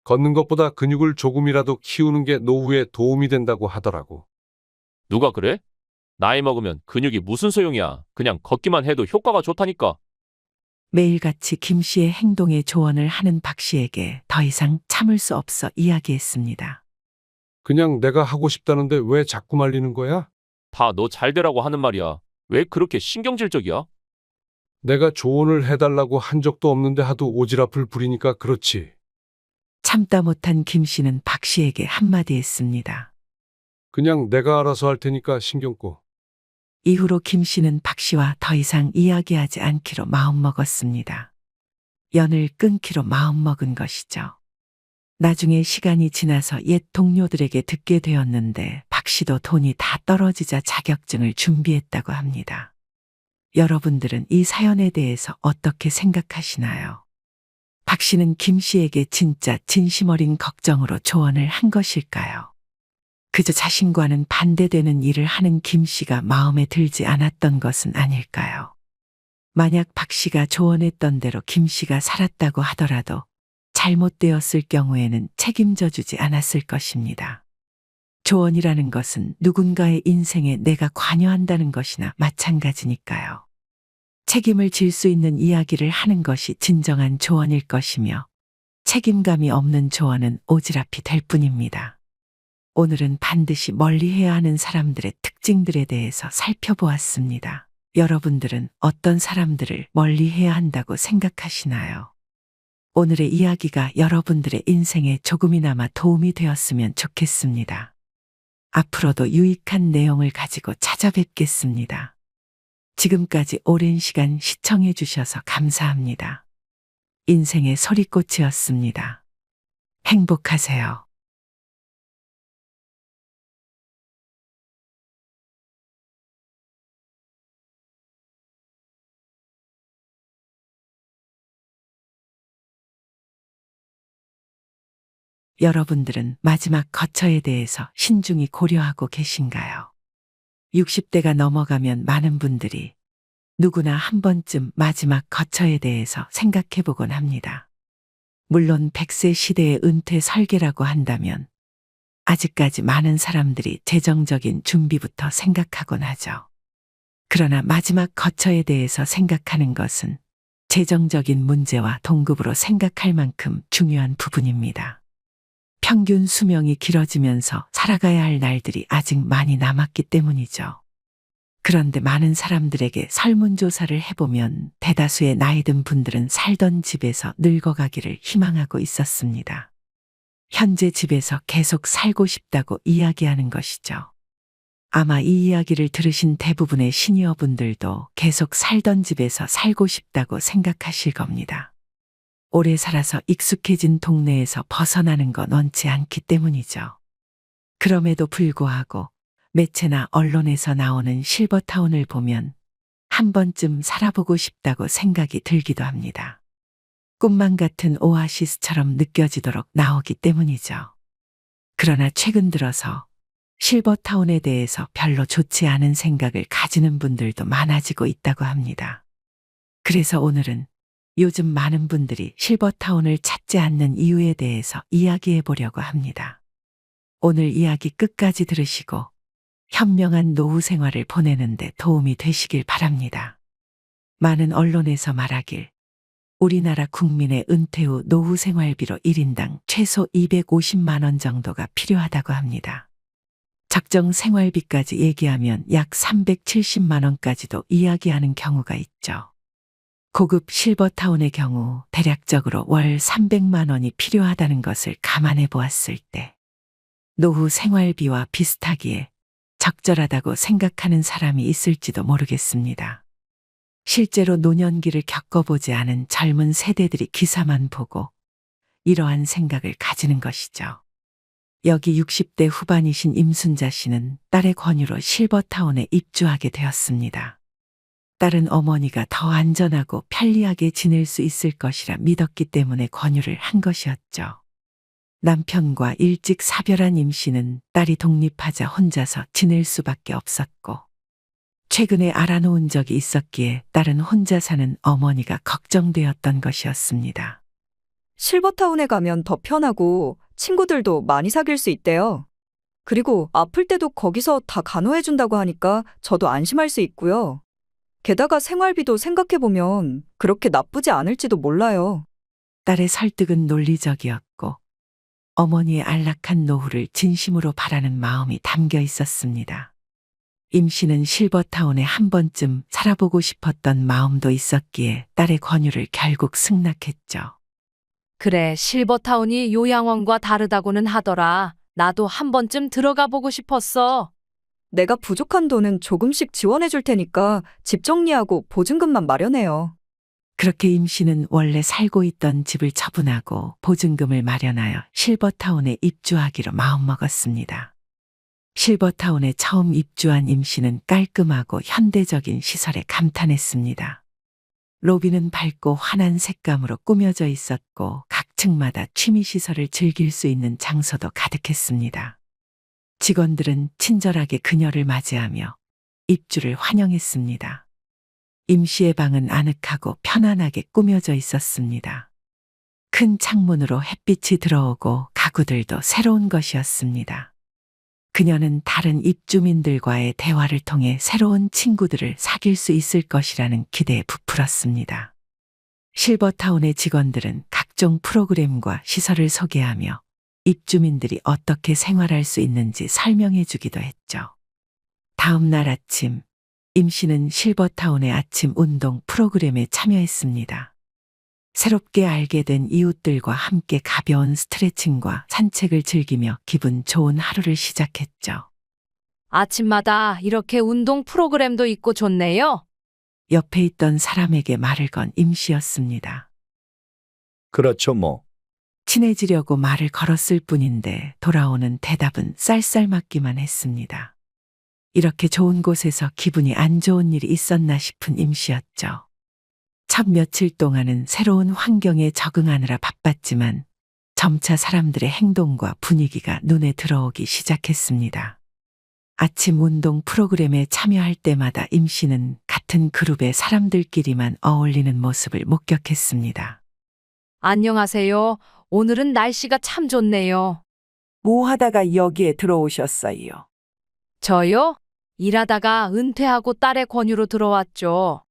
걷는 것보다 근육을 조금이라도 키우는 게 노후에 도움이 된다고 하더라고. 누가 그래? 나이 먹으면 근육이 무슨 소용이야. 그냥 걷기만 해도 효과가 좋다니까. 매일같이 김 씨의 행동에 조언을 하는 박 씨에게 더 이상 참을 수 없어 이야기했습니다. 그냥 내가 하고 싶다는데 왜 자꾸 말리는 거야? 다 너 잘 되라고 하는 말이야. 왜 그렇게 신경질적이야? 내가 조언을 해달라고 한 적도 없는데 하도 오지랖을 부리니까 그렇지. 참다 못한 김 씨는 박 씨에게 한마디 했습니다. 그냥 내가 알아서 할 테니까 신경 꺼. 이후로 김 씨는 박 씨와 더 이상 이야기하지 않기로 마음먹었습니다. 연을 끊기로 마음먹은 것이죠. 나중에 시간이 지나서 옛 동료들에게 듣게 되었는데 박 씨도 돈이 다 떨어지자 자격증을 준비했다고 합니다. 여러분들은 이 사연에 대해서 어떻게 생각하시나요? 박 씨는 김 씨에게 진짜 진심 어린 걱정으로 조언을 한 것일까요? 그저 자신과는 반대되는 일을 하는 김 씨가 마음에 들지 않았던 것은 아닐까요? 만약 박 씨가 조언했던 대로 김 씨가 살았다고 하더라도 잘못되었을 경우에는 책임져 주지 않았을 것입니다. 조언이라는 것은 누군가의 인생에 내가 관여한다는 것이나 마찬가지니까요. 책임을 질 수 있는 이야기를 하는 것이 진정한 조언일 것이며 책임감이 없는 조언은 오지랖이 될 뿐입니다. 오늘은 반드시 멀리해야 하는 사람들의 특징들에 대해서 살펴보았습니다. 여러분들은 어떤 사람들을 멀리해야 한다고 생각하시나요? 오늘의 이야기가 여러분들의 인생에 조금이나마 도움이 되었으면 좋겠습니다. 앞으로도 유익한 내용을 가지고 찾아뵙겠습니다. 지금까지 오랜 시간 시청해 주셔서 감사합니다. 인생의 소리꽃이었습니다. 행복하세요. 여러분들은 마지막 거처에 대해서 신중히 고려하고 계신가요? 60대가 넘어가면 많은 분들이 누구나 한 번쯤 마지막 거처에 대해서 생각해 보곤 합니다. 물론 100세 시대의 은퇴 설계라고 한다면 아직까지 많은 사람들이 재정적인 준비부터 생각하곤 하죠. 그러나 마지막 거처에 대해서 생각하는 것은 재정적인 문제와 동급으로 생각할 만큼 중요한 부분입니다. 평균 수명이 길어지면서 살아가야 할 날들이 아직 많이 남았기 때문이죠. 그런데 많은 사람들에게 설문조사를 해보면 대다수의 나이 든 분들은 살던 집에서 늙어가기를 희망하고 있었습니다. 현재 집에서 계속 살고 싶다고 이야기하는 것이죠. 아마 이 이야기를 들으신 대부분의 시니어분들도 계속 살던 집에서 살고 싶다고 생각하실 겁니다. 오래 살아서 익숙해진 동네에서 벗어나는 건 원치 않기 때문이죠. 그럼에도 불구하고 매체나 언론에서 나오는 실버타운을 보면 한 번쯤 살아보고 싶다고 생각이 들기도 합니다. 꿈만 같은 오아시스처럼 느껴지도록 나오기 때문이죠. 그러나 최근 들어서 실버타운에 대해서 별로 좋지 않은 생각을 가지는 분들도 많아지고 있다고 합니다. 그래서 오늘은 요즘 많은 분들이 실버타운을 찾지 않는 이유에 대해서 이야기해 보려고 합니다. 오늘 이야기 끝까지 들으시고 현명한 노후 생활을 보내는데 도움이 되시길 바랍니다. 많은 언론에서 말하길 우리나라 국민의 은퇴 후 노후 생활비로 1인당 최소 250만 원 정도가 필요하다고 합니다. 적정 생활비까지 얘기하면 약 370만 원까지도 이야기하는 경우가 있죠. 고급 실버타운의 경우 대략적으로 월 300만 원이 필요하다는 것을 감안해 보았을 때 노후 생활비와 비슷하기에 적절하다고 생각하는 사람이 있을지도 모르겠습니다. 실제로 노년기를 겪어보지 않은 젊은 세대들이 기사만 보고 이러한 생각을 가지는 것이죠. 여기 60대 후반이신 임순자 씨는 딸의 권유로 실버타운에 입주하게 되었습니다. 딸은 어머니가 더 안전하고 편리하게 지낼 수 있을 것이라 믿었기 때문에 권유를 한 것이었죠. 남편과 일찍 사별한 임 씨는 딸이 독립하자 혼자서 지낼 수밖에 없었고 최근에 알아놓은 적이 있었기에 딸은 혼자 사는 어머니가 걱정되었던 것이었습니다. 실버타운에 가면 더 편하고 친구들도 많이 사귈 수 있대요. 그리고 아플 때도 거기서 다 간호해준다고 하니까 저도 안심할 수 있고요. 게다가 생활비도 생각해보면 그렇게 나쁘지 않을지도 몰라요. 딸의 설득은 논리적이었고 어머니의 안락한 노후를 진심으로 바라는 마음이 담겨 있었습니다. 임 씨는 실버타운에 한 번쯤 살아보고 싶었던 마음도 있었기에 딸의 권유를 결국 승낙했죠. 그래, 실버타운이 요양원과 다르다고는 하더라. 나도 한 번쯤 들어가 보고 싶었어. 내가 부족한 돈은 조금씩 지원해 줄 테니까 집 정리하고 보증금만 마련해요. 그렇게 임 씨는 원래 살고 있던 집을 처분하고 보증금을 마련하여 실버타운에 입주하기로 마음먹었습니다. 실버타운에 처음 입주한 임 씨는 깔끔하고 현대적인 시설에 감탄했습니다. 로비는 밝고 환한 색감으로 꾸며져 있었고 각 층마다 취미시설을 즐길 수 있는 장소도 가득했습니다. 직원들은 친절하게 그녀를 맞이하며 입주를 환영했습니다. 임 씨의 방은 아늑하고 편안하게 꾸며져 있었습니다. 큰 창문으로 햇빛이 들어오고 가구들도 새로운 것이었습니다. 그녀는 다른 입주민들과의 대화를 통해 새로운 친구들을 사귈 수 있을 것이라는 기대에 부풀었습니다. 실버타운의 직원들은 각종 프로그램과 시설을 소개하며 입주민들이 어떻게 생활할 수 있는지 설명해 주기도 했죠. 다음 날 아침, 임 씨는 실버타운의 아침 운동 프로그램에 참여했습니다. 새롭게 알게 된 이웃들과 함께 가벼운 스트레칭과 산책을 즐기며 기분 좋은 하루를 시작했죠. 아침마다 이렇게 운동 프로그램도 있고 좋네요. 옆에 있던 사람에게 말을 건 임 씨였습니다. 그렇죠, 뭐. 친해지려고 말을 걸었을 뿐인데 돌아오는 대답은 쌀쌀맞기만 했습니다. 이렇게 좋은 곳에서 기분이 안 좋은 일이 있었나 싶은 임 씨였죠. 첫 며칠 동안은 새로운 환경에 적응하느라 바빴지만 점차 사람들의 행동과 분위기가 눈에 들어오기 시작했습니다. 아침 운동 프로그램에 참여할 때마다 임 씨는 같은 그룹의 사람들끼리만 어울리는 모습을 목격했습니다. 안녕하세요. 오늘은 날씨가 참 좋네요. 뭐 하다가 여기에 들어오셨어요? 저요? 일하다가 은퇴하고 딸의 권유로 들어왔죠.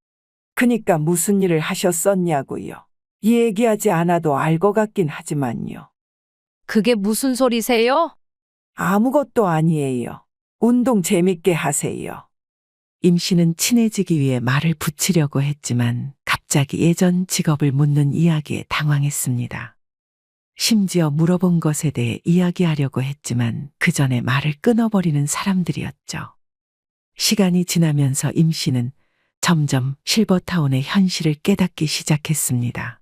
그니까 무슨 일을 하셨었냐고요. 얘기하지 않아도 알 것 같긴 하지만요. 그게 무슨 소리세요? 아무것도 아니에요. 운동 재밌게 하세요. 임 씨는 친해지기 위해 말을 붙이려고 했지만 갑자기 예전 직업을 묻는 이야기에 당황했습니다. 심지어 물어본 것에 대해 이야기하려고 했지만 그 전에 말을 끊어버리는 사람들이었죠. 시간이 지나면서 임 씨는 점점 실버타운의 현실을 깨닫기 시작했습니다.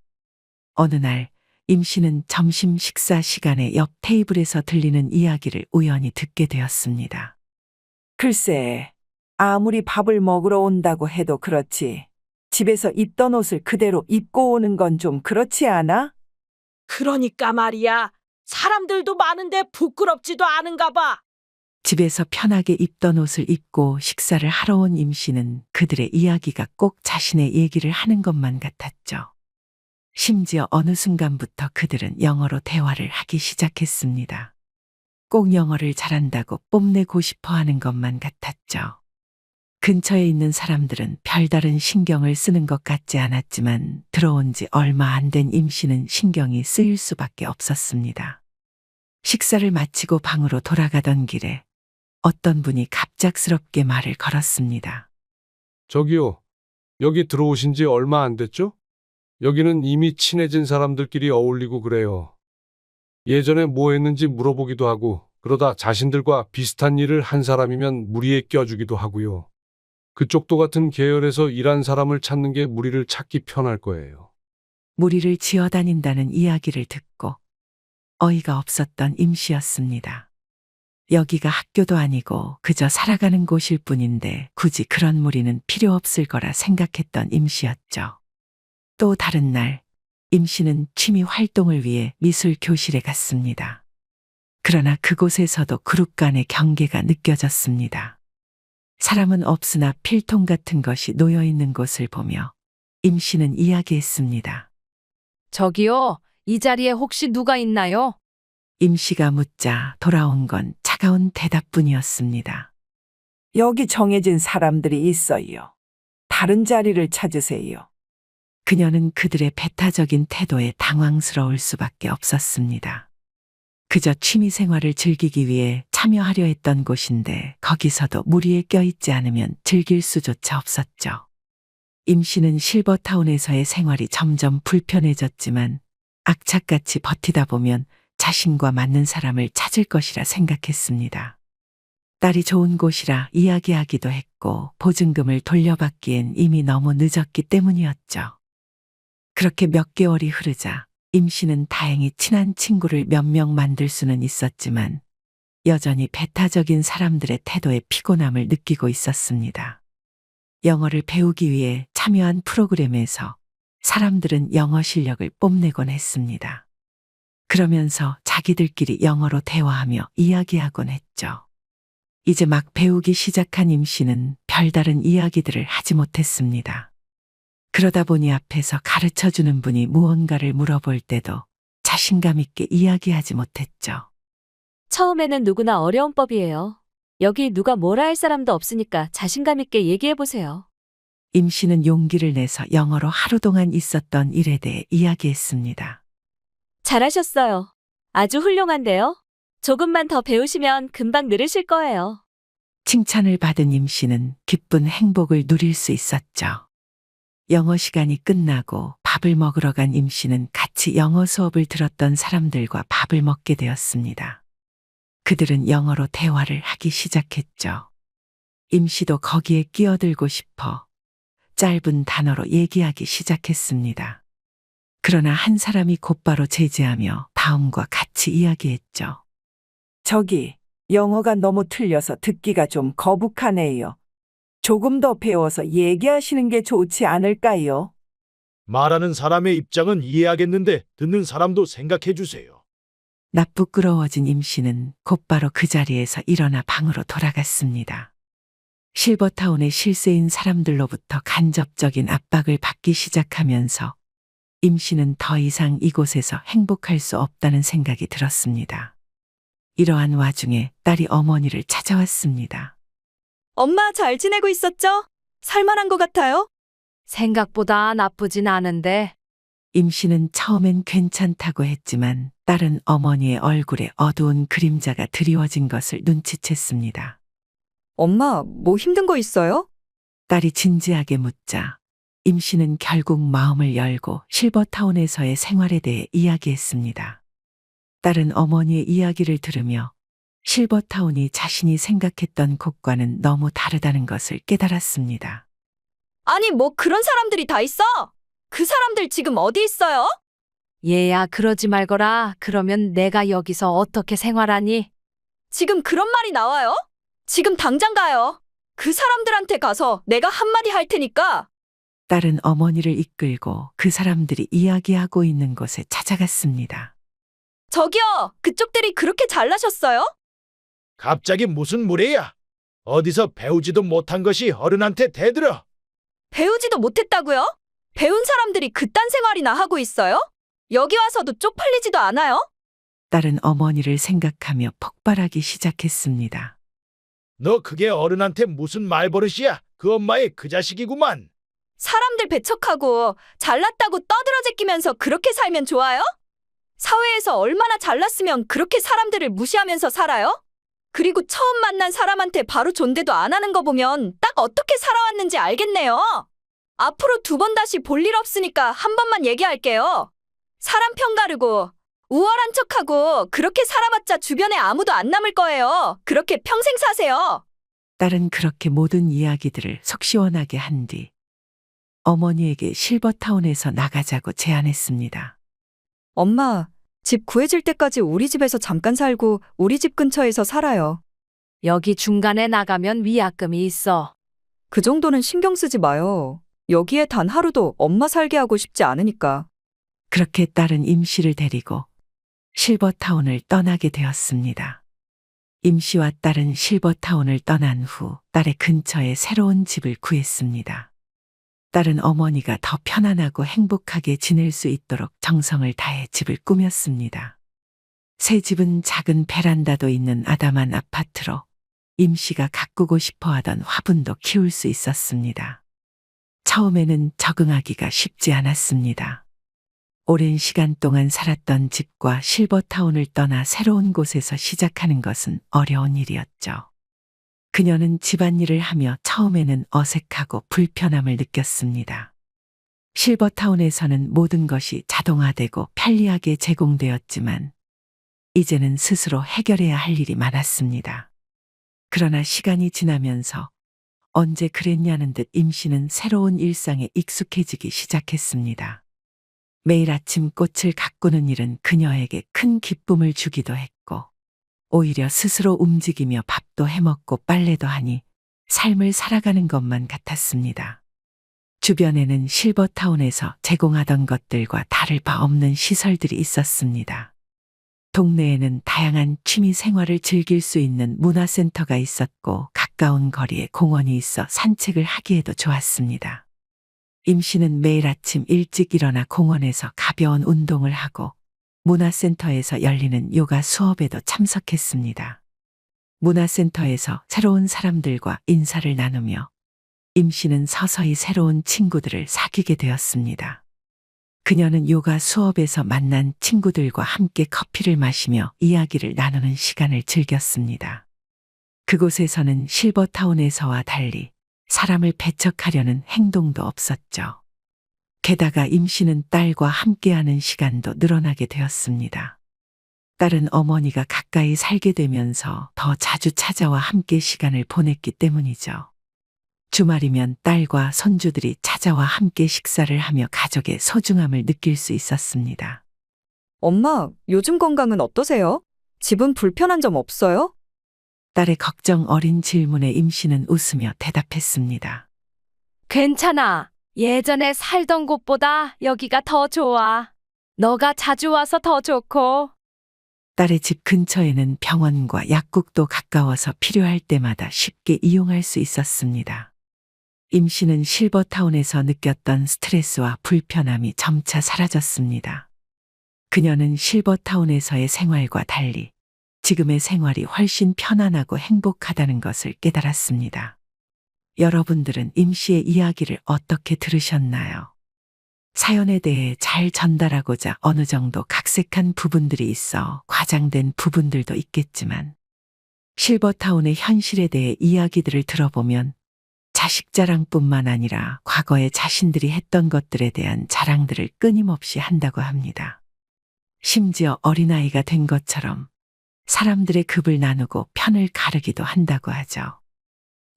어느 날 임 씨는 점심 식사 시간에 옆 테이블에서 들리는 이야기를 우연히 듣게 되었습니다. 글쎄, 아무리 밥을 먹으러 온다고 해도 그렇지. 집에서 입던 옷을 그대로 입고 오는 건 좀 그렇지 않아? 그러니까 말이야. 사람들도 많은데 부끄럽지도 않은가 봐. 집에서 편하게 입던 옷을 입고 식사를 하러 온 임 씨는 그들의 이야기가 꼭 자신의 얘기를 하는 것만 같았죠. 심지어 어느 순간부터 그들은 영어로 대화를 하기 시작했습니다. 꼭 영어를 잘한다고 뽐내고 싶어 하는 것만 같았죠. 근처에 있는 사람들은 별다른 신경을 쓰는 것 같지 않았지만 들어온 지 얼마 안 된 임 씨는 신경이 쓰일 수밖에 없었습니다. 식사를 마치고 방으로 돌아가던 길에 어떤 분이 갑작스럽게 말을 걸었습니다. 저기요. 여기 들어오신 지 얼마 안 됐죠? 여기는 이미 친해진 사람들끼리 어울리고 그래요. 예전에 뭐 했는지 물어보기도 하고 그러다 자신들과 비슷한 일을 한 사람이면 무리에 껴주기도 하고요. 그쪽도 같은 계열에서 일한 사람을 찾는 게 무리를 찾기 편할 거예요. 무리를 지어다닌다는 이야기를 듣고 어이가 없었던 임 씨였습니다. 여기가 학교도 아니고 그저 살아가는 곳일 뿐인데 굳이 그런 무리는 필요 없을 거라 생각했던 임 씨였죠. 또 다른 날, 임 씨는 취미 활동을 위해 미술 교실에 갔습니다. 그러나 그곳에서도 그룹 간의 경계가 느껴졌습니다. 사람은 없으나 필통 같은 것이 놓여 있는 곳을 보며 임 씨는 이야기했습니다. 저기요, 이 자리에 혹시 누가 있나요? 임 씨가 묻자 돌아온 건 차가운 대답뿐이었습니다. 여기 정해진 사람들이 있어요. 다른 자리를 찾으세요. 그녀는 그들의 배타적인 태도에 당황스러울 수밖에 없었습니다. 그저 취미 생활을 즐기기 위해 참여하려 했던 곳인데 거기서도 무리에 껴있지 않으면 즐길 수조차 없었죠. 임 씨는 실버타운에서의 생활이 점점 불편해졌지만 악착같이 버티다 보면 자신과 맞는 사람을 찾을 것이라 생각했습니다. 딸이 좋은 곳이라 이야기하기도 했고 보증금을 돌려받기엔 이미 너무 늦었기 때문이었죠. 그렇게 몇 개월이 흐르자 임 씨는 다행히 친한 친구를 몇 명 만들 수는 있었지만 여전히 배타적인 사람들의 태도에 피곤함을 느끼고 있었습니다. 영어를 배우기 위해 참여한 프로그램에서 사람들은 영어 실력을 뽐내곤 했습니다. 그러면서 자기들끼리 영어로 대화하며 이야기하곤 했죠. 이제 막 배우기 시작한 임 씨는 별다른 이야기들을 하지 못했습니다. 그러다 보니 앞에서 가르쳐주는 분이 무언가를 물어볼 때도 자신감 있게 이야기하지 못했죠. 처음에는 누구나 어려운 법이에요. 여기 누가 뭐라 할 사람도 없으니까 자신감 있게 얘기해보세요. 임 씨는 용기를 내서 영어로 하루 동안 있었던 일에 대해 이야기했습니다. 잘하셨어요. 아주 훌륭한데요. 조금만 더 배우시면 금방 늘으실 거예요. 칭찬을 받은 임 씨는 기쁜 행복을 누릴 수 있었죠. 영어 시간이 끝나고 밥을 먹으러 간 임 씨는 같이 영어 수업을 들었던 사람들과 밥을 먹게 되었습니다. 그들은 영어로 대화를 하기 시작했죠. 임 씨도 거기에 끼어들고 싶어 짧은 단어로 얘기하기 시작했습니다. 그러나 한 사람이 곧바로 제지하며 다음과 같이 이야기했죠. 저기, 영어가 너무 틀려서 듣기가 좀 거북하네요. 조금 더 배워서 얘기하시는 게 좋지 않을까요? 말하는 사람의 입장은 이해하겠는데 듣는 사람도 생각해 주세요. 나쁘끄러워진 임 씨는 곧바로 그 자리에서 일어나 방으로 돌아갔습니다. 실버타운의 실세인 사람들로부터 간접적인 압박을 받기 시작하면서 임 씨는 더 이상 이곳에서 행복할 수 없다는 생각이 들었습니다. 이러한 와중에 딸이 어머니를 찾아왔습니다. 엄마 잘 지내고 있었죠? 살만한 것 같아요? 생각보다 나쁘진 않은데. 임 씨는 처음엔 괜찮다고 했지만 딸은 어머니의 얼굴에 어두운 그림자가 드리워진 것을 눈치챘습니다. 엄마, 뭐 힘든 거 있어요? 딸이 진지하게 묻자 임 씨는 결국 마음을 열고 실버타운에서의 생활에 대해 이야기했습니다. 딸은 어머니의 이야기를 들으며 실버타운이 자신이 생각했던 곳과는 너무 다르다는 것을 깨달았습니다. 아니, 뭐 그런 사람들이 다 있어? 그 사람들 지금 어디 있어요? 얘야, 그러지 말거라. 그러면 내가 여기서 어떻게 생활하니? 지금 그런 말이 나와요? 지금 당장 가요. 그 사람들한테 가서 내가 한마디 할 테니까. 딸은 어머니를 이끌고 그 사람들이 이야기하고 있는 곳에 찾아갔습니다. 저기요, 그쪽들이 그렇게 잘나셨어요? 갑자기 무슨 무례야? 어디서 배우지도 못한 것이 어른한테 대들어. 배우지도 못했다고요? 배운 사람들이 그딴 생활이나 하고 있어요? 여기 와서도 쪽팔리지도 않아요? 딸은 어머니를 생각하며 폭발하기 시작했습니다. 너 그게 어른한테 무슨 말버릇이야? 그 엄마의 그 자식이구만. 사람들 배척하고 잘났다고 떠들어 제끼면서 그렇게 살면 좋아요? 사회에서 얼마나 잘났으면 그렇게 사람들을 무시하면서 살아요? 그리고 처음 만난 사람한테 바로 존대도 안 하는 거 보면 딱 어떻게 살아왔는지 알겠네요. 앞으로 2번 다시 볼 일 없으니까 한 번만 얘기할게요. 사람 편가르고 우월한 척하고 그렇게 살아봤자 주변에 아무도 안 남을 거예요. 그렇게 평생 사세요. 딸은 그렇게 모든 이야기들을 속 시원하게 한 뒤 어머니에게 실버타운에서 나가자고 제안했습니다. 엄마, 집 구해질 때까지 우리 집에서 잠깐 살고 우리 집 근처에서 살아요. 여기 중간에 나가면 위약금이 있어. 그 정도는 신경 쓰지 마요. 여기에 단 하루도 엄마 살게 하고 싶지 않으니까. 그렇게 딸은 임 씨를 데리고 실버타운을 떠나게 되었습니다. 임 씨와 딸은 실버타운을 떠난 후 딸의 근처에 새로운 집을 구했습니다. 딸은 어머니가 더 편안하고 행복하게 지낼 수 있도록 정성을 다해 집을 꾸몄습니다. 새 집은 작은 베란다도 있는 아담한 아파트로 임 씨가 가꾸고 싶어 하던 화분도 키울 수 있었습니다. 처음에는 적응하기가 쉽지 않았습니다. 오랜 시간 동안 살았던 집과 실버타운을 떠나 새로운 곳에서 시작하는 것은 어려운 일이었죠. 그녀는 집안일을 하며 처음에는 어색하고 불편함을 느꼈습니다. 실버타운에서는 모든 것이 자동화되고 편리하게 제공되었지만 이제는 스스로 해결해야 할 일이 많았습니다. 그러나 시간이 지나면서 언제 그랬냐는 듯 임 씨는 새로운 일상에 익숙해지기 시작했습니다. 매일 아침 꽃을 가꾸는 일은 그녀에게 큰 기쁨을 주기도 했고 오히려 스스로 움직이며 밥도 해먹고 빨래도 하니 삶을 살아가는 것만 같았습니다. 주변에는 실버타운에서 제공하던 것들과 다를 바 없는 시설들이 있었습니다. 동네에는 다양한 취미 생활을 즐길 수 있는 문화센터가 있었고 가까운 거리에 공원이 있어 산책을 하기에도 좋았습니다. 임 씨는 매일 아침 일찍 일어나 공원에서 가벼운 운동을 하고 문화센터에서 열리는 요가 수업에도 참석했습니다. 문화센터에서 새로운 사람들과 인사를 나누며 임 씨는 서서히 새로운 친구들을 사귀게 되었습니다. 그녀는 요가 수업에서 만난 친구들과 함께 커피를 마시며 이야기를 나누는 시간을 즐겼습니다. 그곳에서는 실버타운에서와 달리 사람을 배척하려는 행동도 없었죠. 게다가 임 씨는 딸과 함께하는 시간도 늘어나게 되었습니다. 딸은 어머니가 가까이 살게 되면서 더 자주 찾아와 함께 시간을 보냈기 때문이죠. 주말이면 딸과 손주들이 찾아와 함께 식사를 하며 가족의 소중함을 느낄 수 있었습니다. 엄마, 요즘 건강은 어떠세요? 집은 불편한 점 없어요? 딸의 걱정 어린 질문에 임 씨는 웃으며 대답했습니다. 괜찮아. 예전에 살던 곳보다 여기가 더 좋아. 너가 자주 와서 더 좋고. 딸의 집 근처에는 병원과 약국도 가까워서 필요할 때마다 쉽게 이용할 수 있었습니다. 임 씨는 실버타운에서 느꼈던 스트레스와 불편함이 점차 사라졌습니다. 그녀는 실버타운에서의 생활과 달리 지금의 생활이 훨씬 편안하고 행복하다는 것을 깨달았습니다. 여러분들은 임 씨의 이야기를 어떻게 들으셨나요? 사연에 대해 잘 전달하고자 어느 정도 각색한 부분들이 있어 과장된 부분들도 있겠지만 실버타운의 현실에 대해 이야기들을 들어보면 자식 자랑뿐만 아니라 과거에 자신들이 했던 것들에 대한 자랑들을 끊임없이 한다고 합니다. 심지어 어린아이가 된 것처럼 사람들의 급을 나누고 편을 가르기도 한다고 하죠.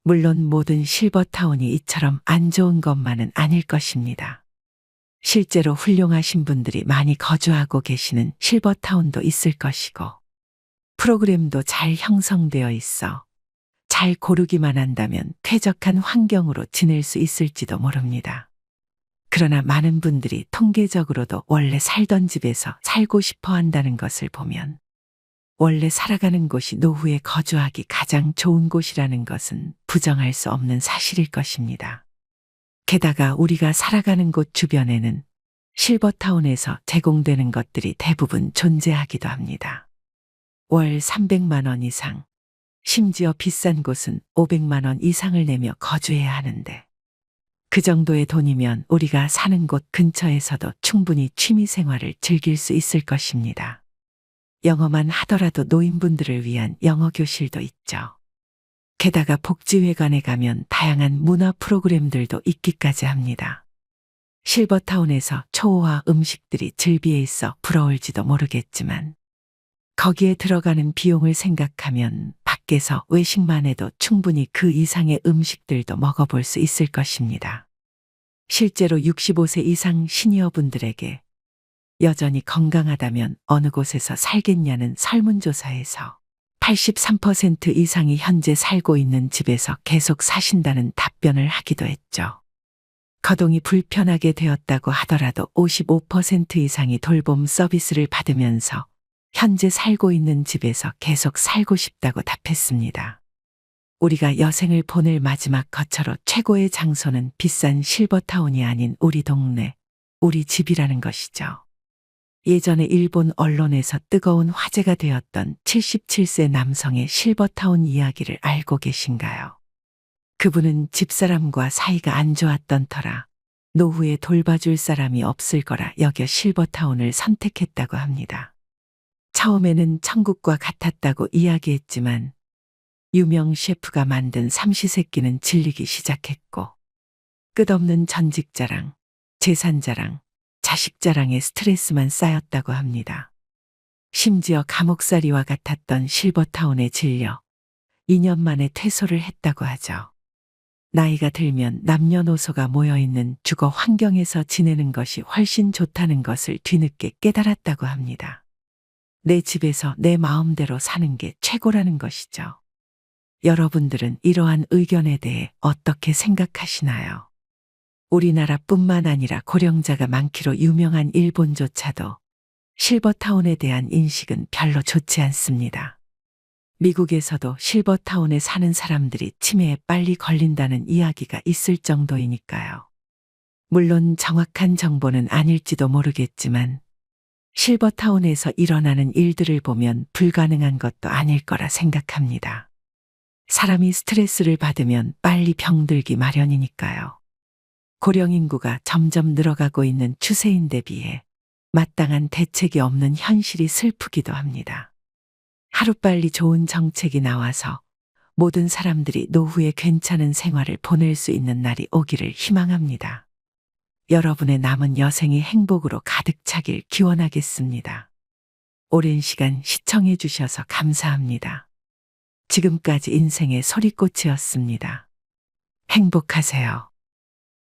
물론 모든 실버타운이 이처럼 안 좋은 것만은 아닐 것입니다. 실제로 훌륭하신 분들이 많이 거주하고 계시는 실버타운도 있을 것이고 프로그램도 잘 형성되어 있어 잘 고르기만 한다면 쾌적한 환경으로 지낼 수 있을지도 모릅니다. 그러나 많은 분들이 통계적으로도 원래 살던 집에서 살고 싶어 한다는 것을 보면 원래 살아가는 곳이 노후에 거주하기 가장 좋은 곳이라는 것은 부정할 수 없는 사실일 것입니다. 게다가 우리가 살아가는 곳 주변에는 실버타운에서 제공되는 것들이 대부분 존재하기도 합니다. 월 300만 원 이상, 심지어 비싼 곳은 500만 원 이상을 내며 거주해야 하는데 그 정도의 돈이면 우리가 사는 곳 근처에서도 충분히 취미 생활을 즐길 수 있을 것입니다. 영어만 하더라도 노인분들을 위한 영어 교실도 있죠. 게다가 복지회관에 가면 다양한 문화 프로그램들도 있기까지 합니다. 실버타운에서 초호화 음식들이 즐비해 있어 부러울지도 모르겠지만 거기에 들어가는 비용을 생각하면 밖에서 외식만 해도 충분히 그 이상의 음식들도 먹어볼 수 있을 것입니다. 실제로 65세 이상 시니어분들에게 여전히 건강하다면 어느 곳에서 살겠냐는 설문조사에서 83% 이상이 현재 살고 있는 집에서 계속 사신다는 답변을 하기도 했죠. 거동이 불편하게 되었다고 하더라도 55% 이상이 돌봄 서비스를 받으면서 현재 살고 있는 집에서 계속 살고 싶다고 답했습니다. 우리가 여생을 보낼 마지막 거처로 최고의 장소는 비싼 실버타운이 아닌 우리 동네, 우리 집이라는 것이죠. 예전에 일본 언론에서 뜨거운 화제가 되었던 77세 남성의 실버타운 이야기를 알고 계신가요? 그분은 집사람과 사이가 안 좋았던 터라 노후에 돌봐줄 사람이 없을 거라 여겨 실버타운을 선택했다고 합니다. 처음에는 천국과 같았다고 이야기했지만 유명 셰프가 만든 삼시세끼는 질리기 시작했고 끝없는 전직 자랑, 재산 자랑, 자식 자랑에 스트레스만 쌓였다고 합니다. 심지어 감옥살이와 같았던 실버타운에 질려 2년 만에 퇴소를 했다고 하죠. 나이가 들면 남녀노소가 모여있는 주거 환경에서 지내는 것이 훨씬 좋다는 것을 뒤늦게 깨달았다고 합니다. 내 집에서 내 마음대로 사는 게 최고라는 것이죠. 여러분들은 이러한 의견에 대해 어떻게 생각하시나요? 우리나라뿐만 아니라 고령자가 많기로 유명한 일본조차도 실버타운에 대한 인식은 별로 좋지 않습니다. 미국에서도 실버타운에 사는 사람들이 치매에 빨리 걸린다는 이야기가 있을 정도이니까요. 물론 정확한 정보는 아닐지도 모르겠지만 실버타운에서 일어나는 일들을 보면 불가능한 것도 아닐 거라 생각합니다. 사람이 스트레스를 받으면 빨리 병들기 마련이니까요. 고령 인구가 점점 늘어가고 있는 추세인데 비해 마땅한 대책이 없는 현실이 슬프기도 합니다. 하루빨리 좋은 정책이 나와서 모든 사람들이 노후에 괜찮은 생활을 보낼 수 있는 날이 오기를 희망합니다. 여러분의 남은 여생이 행복으로 가득 차길 기원하겠습니다. 오랜 시간 시청해 주셔서 감사합니다. 지금까지 인생의 소리꽃이었습니다. 행복하세요.